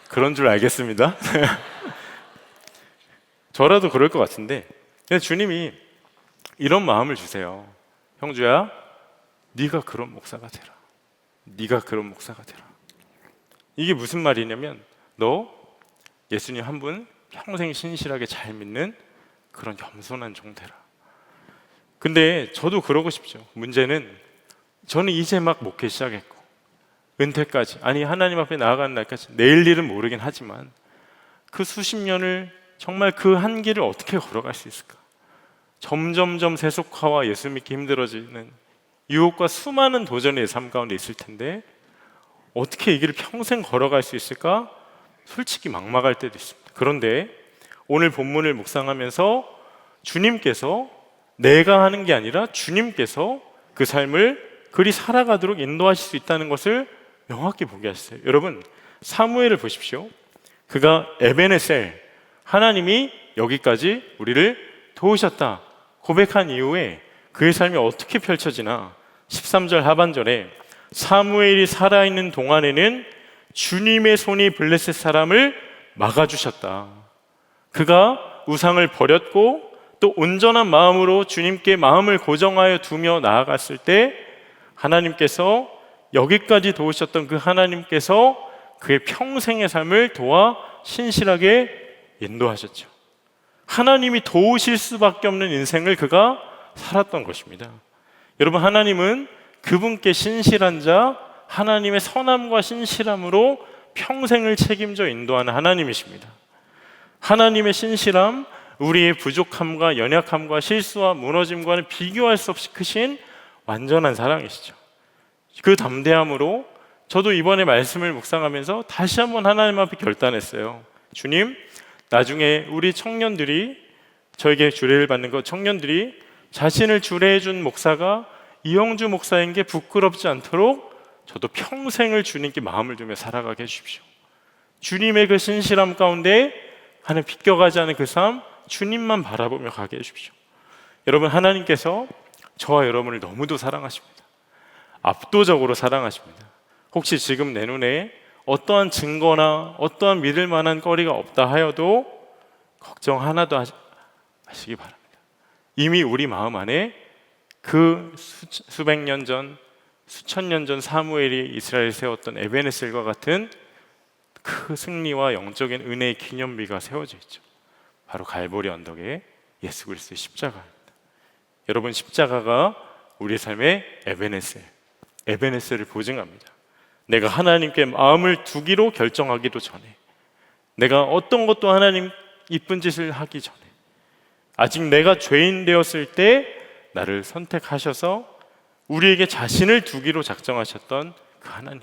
그런 줄 알겠습니다. 저라도 그럴 것 같은데, 근데 주님이 이런 마음을 주세요. 형주야, 네가 그런 목사가 되라. 네가 그런 목사가 되라. 이게 무슨 말이냐면 너 예수님 한 분 평생 신실하게 잘 믿는 그런 겸손한 종 되라. 근데 저도 그러고 싶죠. 문제는 저는 이제 막 목회 시작했고 은퇴까지, 아니 하나님 앞에 나아가는 날까지 내일 일은 모르긴 하지만 그 수십 년을 정말 그 한 길을 어떻게 걸어갈 수 있을까? 점점점 세속화와 예수 믿기 힘들어지는 유혹과 수많은 도전의 삶 가운데 있을 텐데 어떻게 이 길을 평생 걸어갈 수 있을까? 솔직히 막막할 때도 있습니다. 그런데 오늘 본문을 묵상하면서 주님께서 내가 하는 게 아니라 주님께서 그 삶을 그리 살아가도록 인도하실 수 있다는 것을 명확히 보게 하셨어요. 여러분, 사무엘을 보십시오. 그가 에베네셀, 하나님이 여기까지 우리를 도우셨다 고백한 이후에 그의 삶이 어떻게 펼쳐지나 13절 하반절에 사무엘이 살아있는 동안에는 주님의 손이 블레셋 사람을 막아주셨다. 그가 우상을 버렸고 또 온전한 마음으로 주님께 마음을 고정하여 두며 나아갔을 때 하나님께서 여기까지 도우셨던 그 하나님께서 그의 평생의 삶을 도와 신실하게 인도하셨죠. 하나님이 도우실 수밖에 없는 인생을 그가 살았던 것입니다. 여러분, 하나님은 그분께 신실한 자, 하나님의 선함과 신실함으로 평생을 책임져 인도하는 하나님이십니다. 하나님의 신실함, 우리의 부족함과 연약함과 실수와 무너짐과는 비교할 수 없이 크신 완전한 사랑이시죠. 그 담대함으로 저도 이번에 말씀을 묵상하면서 다시 한번 하나님 앞에 결단했어요. 주님, 나중에 우리 청년들이 저에게 주례를 받는 것, 청년들이 자신을 주례해 준 목사가 이영주 목사인 게 부끄럽지 않도록 저도 평생을 주님께 마음을 두며 살아가게 해주십시오. 주님의 그 신실함 가운데 하는 비껴가지 않은 그 삶, 주님만 바라보며 가게 해주십시오. 여러분, 하나님께서 저와 여러분을 너무도 사랑하십니다. 압도적으로 사랑하십니다. 혹시 지금 내 눈에 어떠한 증거나 어떠한 믿을 만한 거리가 없다 하여도 걱정 하나도 하시기 바랍니다. 이미 우리 마음 안에 그 수백 년 전, 수천 년 전 사무엘이 이스라엘에 세웠던 에베네셀과 같은 그 승리와 영적인 은혜의 기념비가 세워져 있죠. 바로 갈보리 언덕에 예수 그리스도의 십자가입니다. 여러분, 십자가가 우리 삶의 에베네셀을 보증합니다. 내가 하나님께 마음을 두기로 결정하기도 전에, 내가 어떤 것도 하나님 이쁜 짓을 하기 전에, 아직 내가 죄인 되었을 때 나를 선택하셔서 우리에게 자신을 두기로 작정하셨던 그 하나님,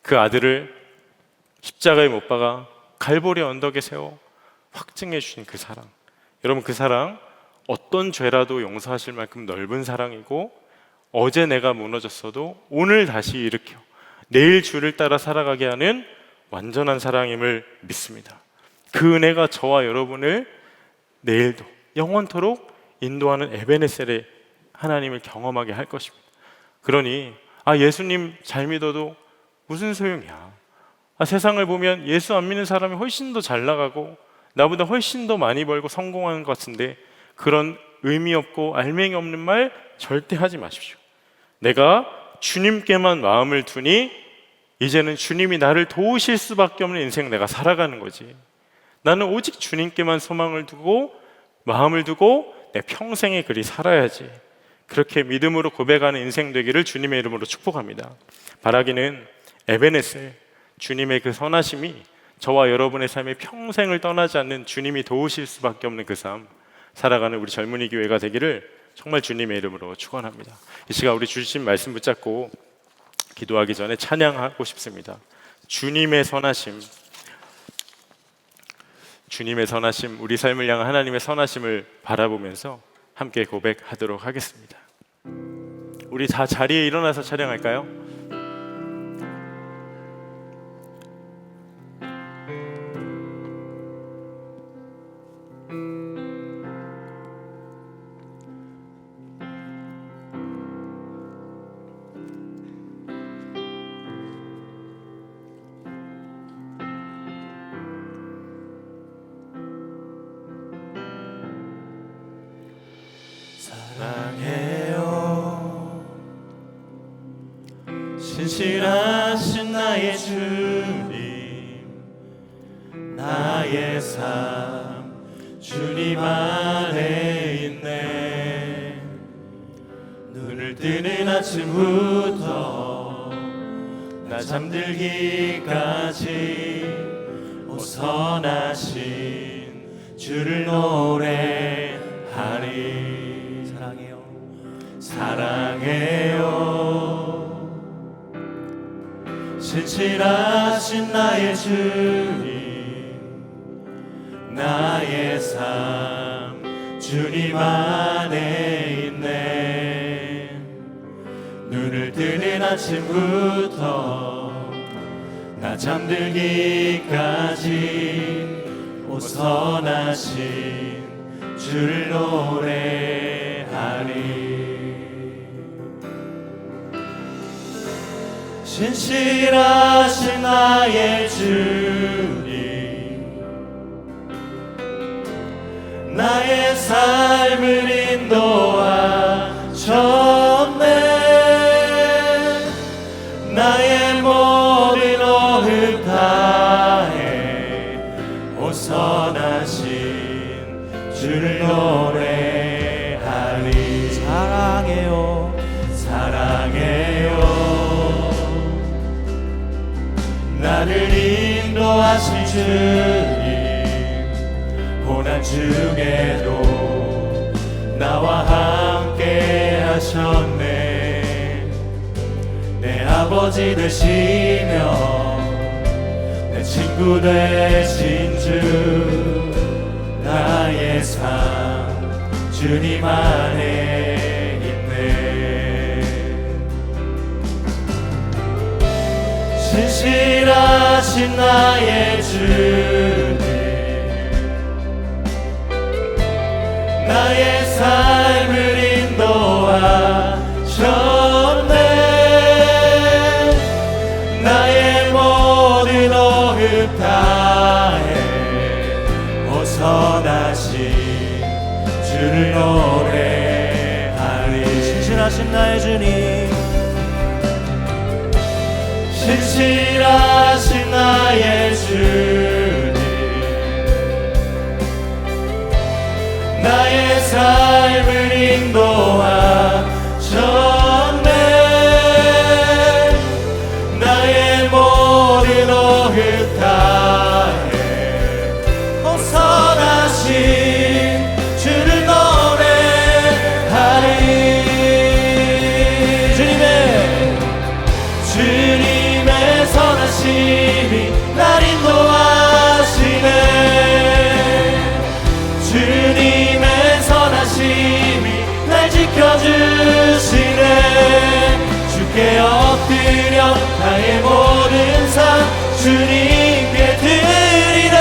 그 아들을 십자가에 못 박아 갈보리 언덕에 세워 확증해 주신 그 사랑, 여러분, 그 사랑 어떤 죄라도 용서하실 만큼 넓은 사랑이고, 어제 내가 무너졌어도 오늘 다시 일으켜 내일 주를 따라 살아가게 하는 완전한 사랑임을 믿습니다. 그 은혜가 저와 여러분을 내일도 영원토록 인도하는 에베네셀의 하나님을 경험하게 할 것입니다. 그러니 예수님 잘 믿어도 무슨 소용이야. 세상을 보면 예수 안 믿는 사람이 훨씬 더 잘 나가고 나보다 훨씬 더 많이 벌고 성공하는 것 같은데, 그런 의미 없고 알맹이 없는 말 절대 하지 마십시오. 내가 주님께만 마음을 두니 이제는 주님이 나를 도우실 수밖에 없는 인생 내가 살아가는 거지. 나는 오직 주님께만 소망을 두고 마음을 두고 내 평생에 그리 살아야지. 그렇게 믿음으로 고백하는 인생 되기를 주님의 이름으로 축복합니다. 바라기는 에베네셀, 주님의 그 선하심이 저와 여러분의 삶에 평생을 떠나지 않는, 주님이 도우실 수밖에 없는 그 삶 살아가는 우리 젊은이 교회가 되기를 정말 주님의 이름으로 축원합니다. 이 시간 우리 주신 말씀 붙잡고 기도하기 전에 찬양하고 싶습니다. 주님의 선하심, 우리 삶을 향한 하나님의 선하심을 바라보면서 함께 고백하도록 하겠습니다. 우리 다 자리에 일어나서 찬양할까요? 신실하신 나의 주님, 나의 삶 주님 안에 있네. 눈을 뜨는 아침부터 나 잠들기까지 오 선하신 주를 노래하리. 사랑해요, 사랑해요. 신실하신 나의 주님, 나의 삶 주님 안에 있네. 눈을 뜨는 아침부터 나 잠들기까지 오선하신 주를 노래하리. 신실하신 나의 주님, 나의 삶을 인도하셨네. 나의 모든 호흡 다해 오선하신 주를 노래하리. 사랑해요, 사랑해요. 나를 인도하신 주님, 고난 중에도 나와 함께 하셨네. 내 아버지 되시며 내 친구 되신 주, 나의 삶 주님 안에 있네. 신실하신 나의 주님, 나의 삶을 인도하셨네. 나의 모든 호흡 다해 오선하신 주를 노래하리. 신실하신 나의 주님, 신실하신 나의 주님, 나의 삶을 인도하셨네. 나의 모든 호흡 다해 오선하신 주를 노래하리. 주님의 선하심이 날 인도하시네. 주님의 선하심이 날 지켜주시네. 주께 엎드려 나의 모든 삶 주님께 드리네.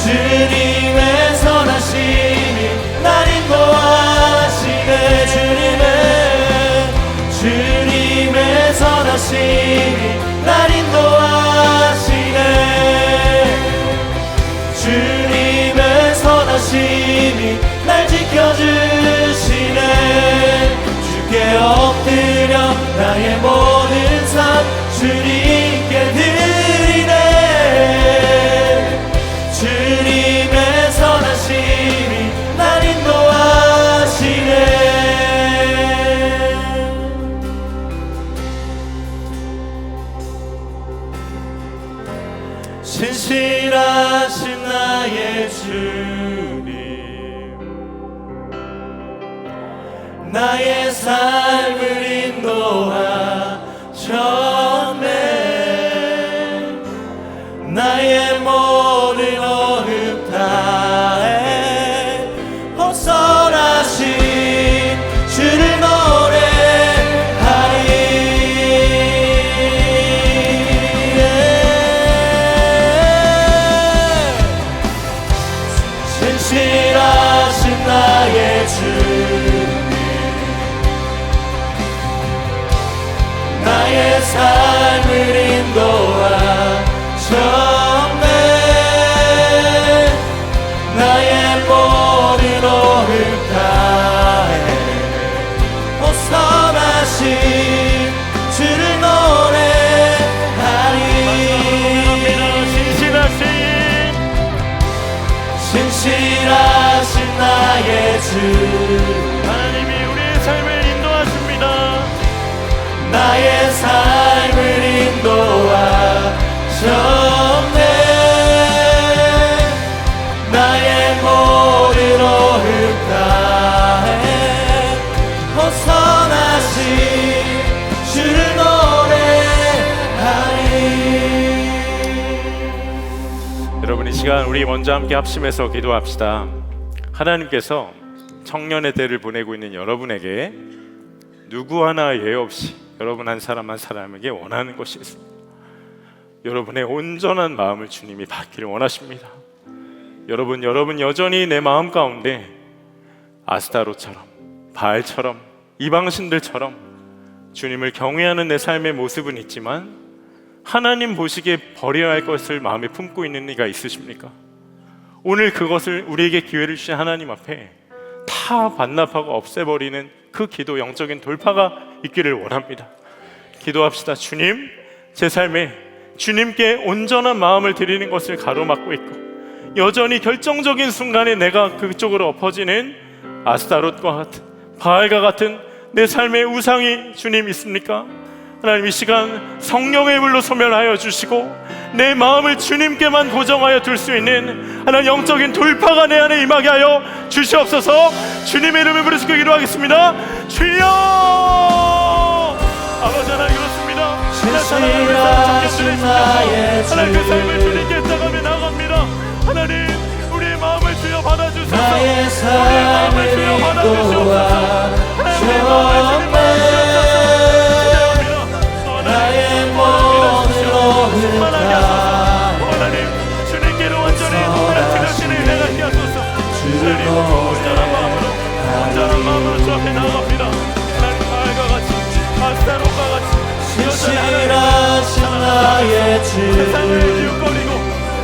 주님의 선하심이 날 인도하시네. 주님의 선하심이 날 인도하시네. 주님의 선하심이 날 지켜주시네. 주께 엎드려 나의 모든 삶 주님께 드리네. 주님의 선하심이 날 인도하시네. 신실하신 나의 주님, 나의 삶을 인도하셨네. 나의 모든 호흡 다해 호선하신 주를 노래하리. 신실하신 나의 주님, 나의 삶을 인도하셨네. 나의 모든 호흡 다해 호선하신 주를 노래하리. 신실하신 나의 주, 하나님이 우리의 삶을 인도하십니다. 나의 삶을 인도하셨네. 나의 모든 호흡 다해 호선하신 주를 노래 여러분 이 시간 우리 먼저 함께 합심해서 기도합시다. 하나님께서 청년의 때를 보내고 있는 여러분에게 누구 하나 예외 없이 여러분 한 사람 한 사람에게 원하는 것이 있습니다. 여러분의 온전한 마음을 주님이 받기를 원하십니다. 여러분 여전히 내 마음 가운데 아스타롯처럼 바알처럼 이방신들처럼 주님을 경외하는 내 삶의 모습은 있지만 하나님 보시기에 버려야 할 것을 마음에 품고 있는 이가 있으십니까? 오늘 그것을 우리에게 기회를 주신 하나님 앞에 다 반납하고 없애버리는 그 기도, 영적인 돌파가 있기를 원합니다. 기도합시다. 주님, 제 삶에 주님께 온전한 마음을 드리는 것을 가로막고 있고 여전히 결정적인 순간에 내가 그쪽으로 엎어지는 아스타롯과 같은 바알과 같은 내 삶의 우상이 주님 있습니까? 하나님 이 시간 성령의 불로 소멸하여 주시고 내 마음을 주님께만 고정하여 둘 수 있는 하나님 영적인 돌파가 내 안에 임하게 하여 주시옵소서. 주님의 이름을 부르시고 기도하겠습니다. 주여! 아버지 하나님 그렇습니다. 하나님 그 삶을 주님께 따가며 나갑니다. 하나님 우리의 마음을 주여 받아주소서. 나의 우리의 마음을 주여 받아주소서. 하나님의 마음을 주님 받아주소서. 나의 몸으로 흘러가 하나님 주님께로 완전히 드려지는 은혜가 있게 하소서. 하나님 온전한 마음으로 주 앞에 나갑니다. 하나님 바알과 같이 아스타롯과 같이 신실하신 나의 세상을 주 기웃거리고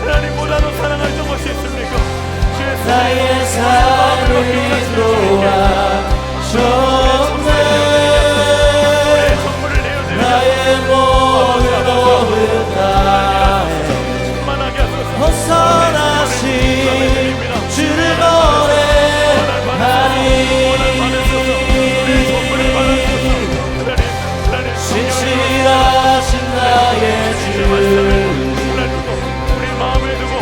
하나님보다도 사랑했던 것이 있습니까? 주의 나의 삶을 인도하셨네 선물을 내어드리며 나의 몸으로 흘러가 충만하게 하소서. 벗어나신 주를 노래하니 신실하신 나의 주 우리 마음을 두고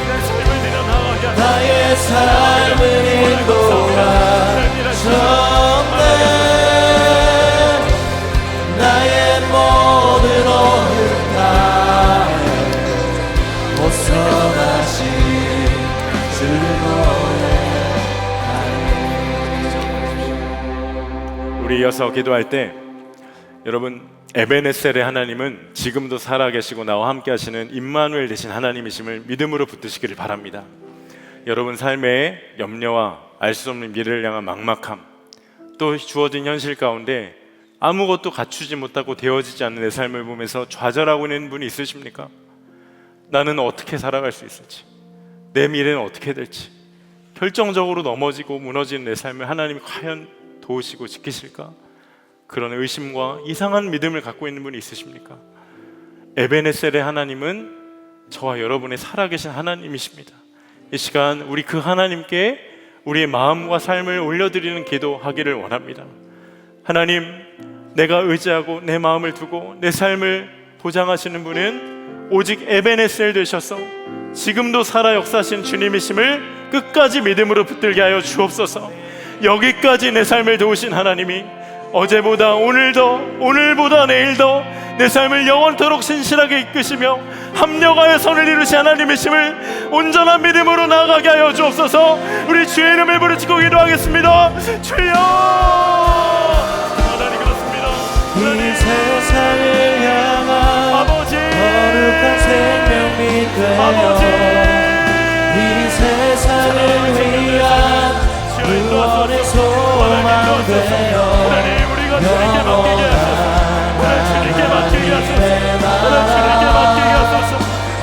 내 삶을 내려 나가게 하소서. 나의 삶을 인도하셨네 나의 몸으로 흘러가 벗어나신 주를 노래하니 우리 이어서 기도할 때 여러분 에베네셀의 하나님은 지금도 살아계시고 나와 함께 하시는 임마누엘 되신 하나님이심을 믿음으로 붙드시기를 바랍니다. 여러분 삶의 염려와 알 수 없는 미래를 향한 막막함, 또 주어진 현실 가운데 아무것도 갖추지 못하고 되어지지 않는 내 삶을 보면서 좌절하고 있는 분이 있으십니까? 나는 어떻게 살아갈 수 있을지, 내 미래는 어떻게 될지, 결정적으로 넘어지고 무너지는 내 삶을 하나님이 과연 도우시고 지키실까? 그런 의심과 이상한 믿음을 갖고 있는 분이 있으십니까? 에베네셀의 하나님은 저와 여러분의 살아계신 하나님이십니다. 이 시간 우리 그 하나님께 우리의 마음과 삶을 올려드리는 기도하기를 원합니다. 하나님, 내가 의지하고 내 마음을 두고 내 삶을 보장하시는 분은 오직 에베네셀 되셔서 지금도 살아 역사하신 주님이심을 끝까지 믿음으로 붙들게 하여 주옵소서. 여기까지 내 삶을 도우신 하나님이 어제보다 오늘도 오늘보다 내일도 내 삶을 영원토록 신실하게 이끄시며 합력하여 선을 이루신 하나님이심을 온전한 믿음으로 나아가게 하여 주옵소서. 우리 주의 이름을 부르짖고 기도하겠습니다. 주여! 하나님 그렇습니다. 이 세상을 향한 아버지 거룩한 생명이 아버지 되어 이 세상을 위한 구원의 소망 되어 하나님 우리가 주님께 맡기게 하소서. 주님께 맡기게 하소서. 주님께 맡기게 하소서.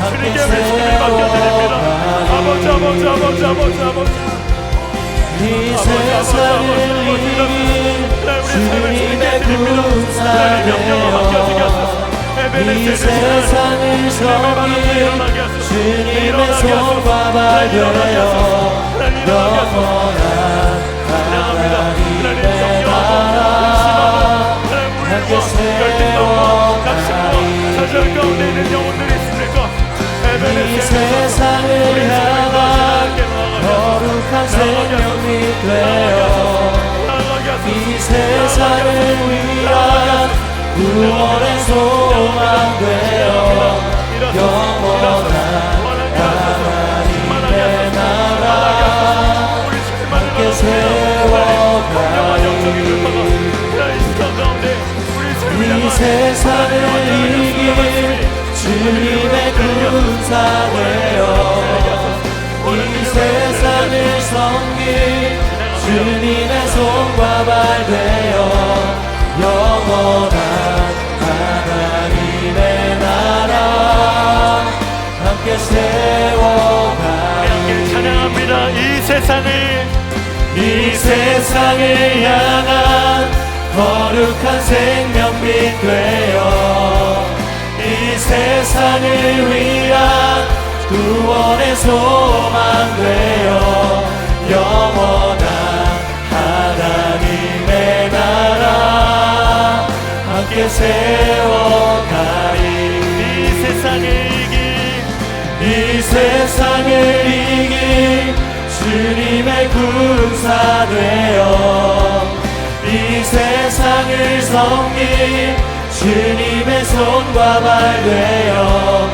주님께 외침을 맡겨드립니다. 아버지 아버지 아버지 아버지 아버지 이 세상을 이긴 주님의 군사 되어 이 세상을 섬긴 주님의 손과 발 되어 영원한 하나님의 나라 함께 세워가리 이 세상을 향한 거룩한 생명이 되어 이 세상을 위한 구원의 소망 되어 영원한 이 세상을 이길 주님의 군사 되어 이 세상을 섬길 주님의 손과 발 되어 영원한 하나님의 나라 함께 세워가리 찬양합니다. 이 세상을 향한 거룩한 생명빛 되어 이 세상을 위한 구원의 소망 되어 영원한 하나님의 나라 함께 세워가리 이 세상을 이길 주님의 군사 되어 이 세상을 섬길 주님의 손과 발 되어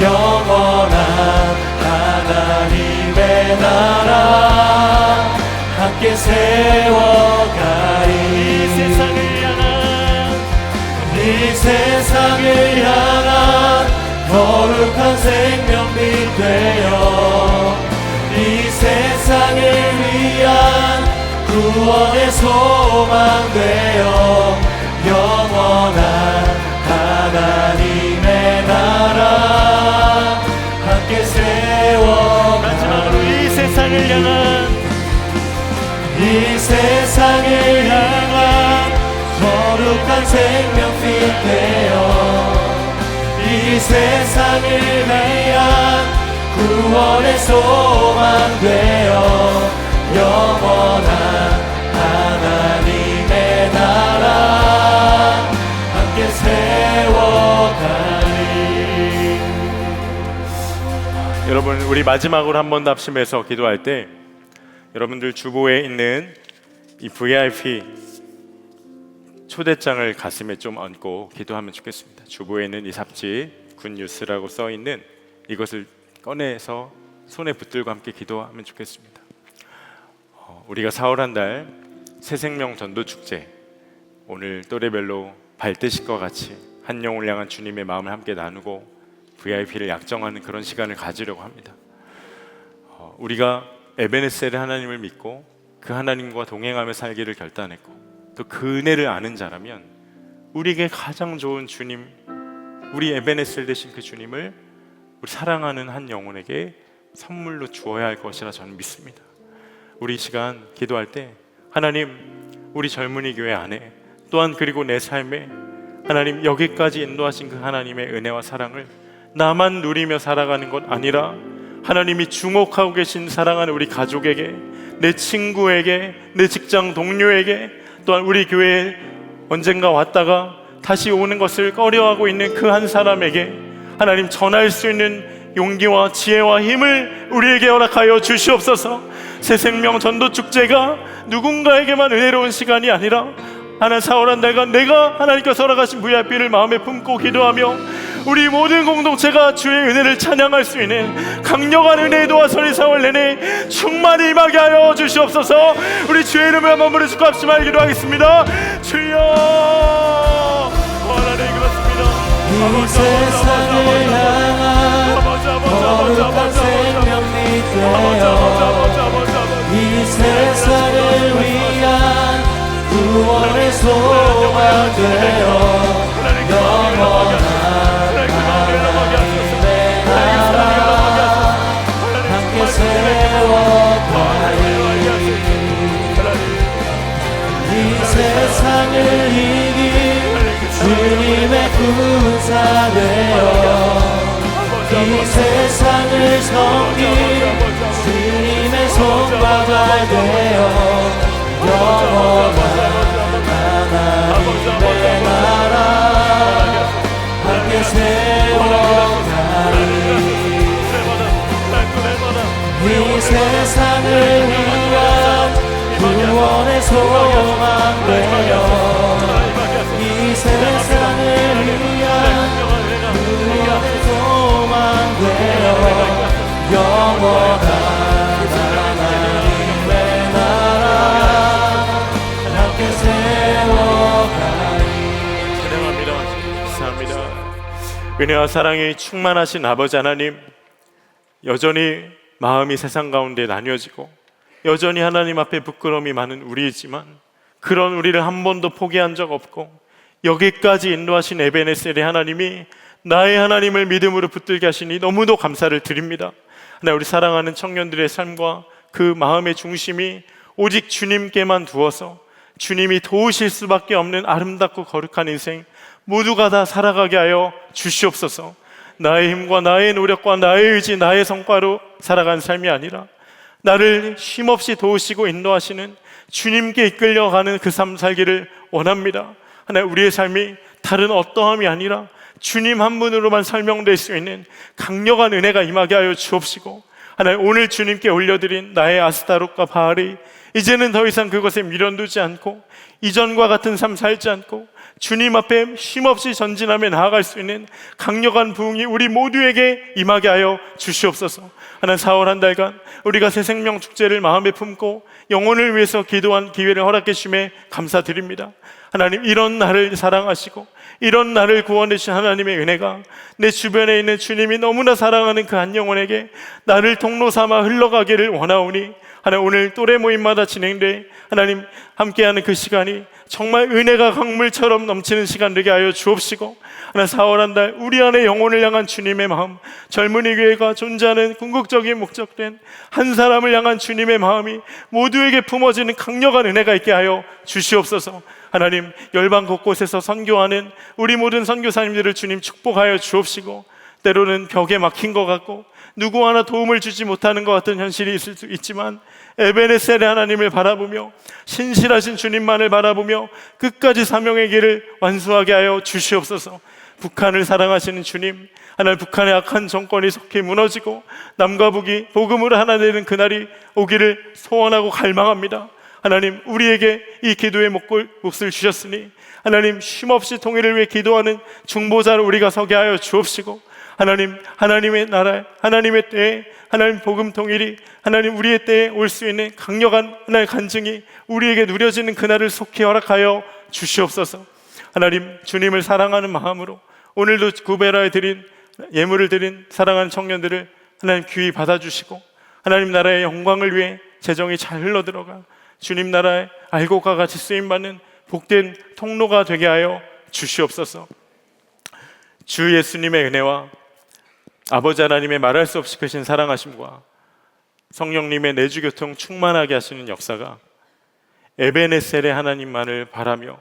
영원한 하나님의 나라 함께 세워가리 이 세상을 향한 거룩한 생명빛 되어 이 세상을 위한 구원의 소망 되어 영원한 하나님의 나라 함께 세워가리 이 세상을 향한 거룩한 생명빛 되어 이 세상을 위한 구원의 소망 되어 영원한 하나님의 나라 함께 세워가리. 여러분, 우리 마지막으로 한 번 더 합심해서 기도할 때 여러분들 주보에 있는 이 VIP 초대장을 가슴에 좀 얹고 기도하면 좋겠습니다. 주보에 있는 이 잡지 굿뉴스라고 써 있는 이것을 꺼내서 손에 붙들고 함께 기도하면 좋겠습니다. 우리가 4월 한 달 새생명 전도 축제, 오늘 또래별로 발대식과 같이 한 영혼을 향한 주님의 마음을 함께 나누고 VIP를 약정하는 그런 시간을 가지려고 합니다. 우리가 에베네셀의 하나님을 믿고 그 하나님과 동행하며 살기를 결단했고 또 그 은혜를 아는 자라면 우리에게 가장 좋은 주님, 우리 에베네셀 되신 그 주님을 우리 사랑하는 한 영혼에게 선물로 주어야 할 것이라 저는 믿습니다. 우리 이 시간 기도할 때 하나님, 우리 젊은이 교회 안에 또한 그리고 내 삶에 하나님 여기까지 인도하신 그 하나님의 은혜와 사랑을 나만 누리며 살아가는 것 아니라 하나님이 주목하고 계신 사랑하는 우리 가족에게, 내 친구에게, 내 직장 동료에게, 또한 우리 교회에 언젠가 왔다가 다시 오는 것을 꺼려하고 있는 그 한 사람에게 하나님 전할 수 있는 용기와 지혜와 힘을 우리에게 허락하여 주시옵소서. 새생명 전도축제가 누군가에게만 은혜로운 시간이 아니라 하나님 4월 한 달간 내가 하나님께서 허락하신 VIP를 마음에 품고 기도하며 우리 모든 공동체가 주의 은혜를 찬양할 수 있는 강력한 은혜의 도화선이 4월 내내 충만히 임하게 하여 주시옵소서. 우리 주의 이름을 한번 부르시고 합심하여 기도하겠습니다. 주여, 하나님 그렇습니다. 이 세상을 향한 거룩한 생명빛 되어 이 세상을 위한 구원의 소망 되어 영원한 하나님의 나라 함께 세워가리 이 세상을 이길 주님의 군사 되어 이 세상을 섬길 주님의 손과 발 되어 영원한 하나님의 나라 함께 세워가리 이 세상을 위한 구원의 소망 되어 이 세상을 위한 구원의 소망 되어 영원한 하나님의 나라 함께 세워가리 은혜와 사랑이 충만하신 아버지 하나님, 여전히 마음이 세상 가운데 나뉘어지고 여전히 하나님 앞에 부끄러움이 많은 우리이지만 그런 우리를 한 번도 포기한 적 없고 여기까지 인도하신 에베네셀의 하나님이 나의 하나님을 믿음으로 붙들게 하시니 너무도 감사를 드립니다. 하나님, 우리 사랑하는 청년들의 삶과 그 마음의 중심이 오직 주님께만 두어서 주님이 도우실 수밖에 없는 아름답고 거룩한 인생 모두가 다 살아가게 하여 주시옵소서. 나의 힘과 나의 노력과 나의 의지, 나의 성과로 살아간 삶이 아니라 나를 쉼없이 도우시고 인도하시는 주님께 이끌려가는 그 삶 살기를 원합니다. 하나님, 우리의 삶이 다른 어떠함이 아니라 주님 한 분으로만 설명될 수 있는 강력한 은혜가 임하게 하여 주옵시고, 하나님, 오늘 주님께 올려드린 나의 아스타롯과 바알이 이제는 더 이상 그것에 미련두지 않고 이전과 같은 삶 살지 않고 주님 앞에 쉼없이 전진하며 나아갈 수 있는 강력한 부흥이 우리 모두에게 임하게 하여 주시옵소서. 하나님, 4월 한 달간 우리가 새 생명 축제를 마음에 품고 영혼을 위해서 기도한 기회를 허락해 주심에 감사드립니다. 하나님, 이런 나를 사랑하시고 이런 나를 구원해 주신 하나님의 은혜가 내 주변에 있는 주님이 너무나 사랑하는 그 한 영혼에게 나를 통로 삼아 흘러가기를 원하오니, 하나님, 오늘 또래 모임마다 진행돼 하나님 함께하는 그 시간이 정말 은혜가 강물처럼 넘치는 시간 되게 하여 주옵시고, 하나님, 4월 한 달 우리 안에 영혼을 향한 주님의 마음, 젊은이 교회가 존재하는 궁극적인 목적된 한 사람을 향한 주님의 마음이 모두에게 품어지는 강력한 은혜가 있게 하여 주시옵소서. 하나님, 열방 곳곳에서 선교하는 우리 모든 선교사님들을 주님 축복하여 주옵시고, 때로는 벽에 막힌 것 같고 누구 하나 도움을 주지 못하는 것 같은 현실이 있을 수 있지만 에베네셀의 하나님을 바라보며 신실하신 주님만을 바라보며 끝까지 사명의 길을 완수하게 하여 주시옵소서. 북한을 사랑하시는 주님, 하나님, 북한의 악한 정권이 속히 무너지고 남과 북이 복음으로 하나 되는 그날이 오기를 소원하고 갈망합니다. 하나님, 우리에게 이 기도의 몫을 주셨으니 하나님, 쉼없이 통일을 위해 기도하는 중보자로 우리가 서게 하여 주옵시고, 하나님, 하나님의 나라, 하나님의 때에 하나님 복음 통일이 하나님 우리의 때에 올 수 있는 강력한 하나님의 간증이 우리에게 누려지는 그날을 속히 허락하여 주시옵소서. 하나님, 주님을 사랑하는 마음으로 오늘도 구베라에 드린 예물을 드린 사랑하는 청년들을 하나님 귀히 받아주시고, 하나님 나라의 영광을 위해 재정이 잘 흘러들어가 주님 나라의 알곡과 같이 쓰임받는 복된 통로가 되게 하여 주시옵소서. 주 예수님의 은혜와 아버지 하나님의 말할 수 없이 크신 사랑하심과 성령님의 내주교통 충만하게 하시는 역사가 에베네셀의 하나님만을 바라며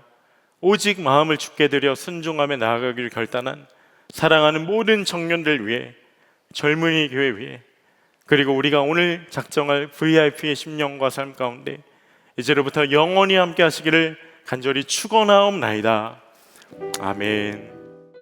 오직 마음을 주께 드려 순종하며 나아가기를 결단한 사랑하는 모든 청년들 위해, 젊은이 교회 위해, 그리고 우리가 오늘 작정할 VIP의 심령과 삶 가운데 이제로부터 영원히 함께 하시기를 간절히 축원하옵나이다. 아멘.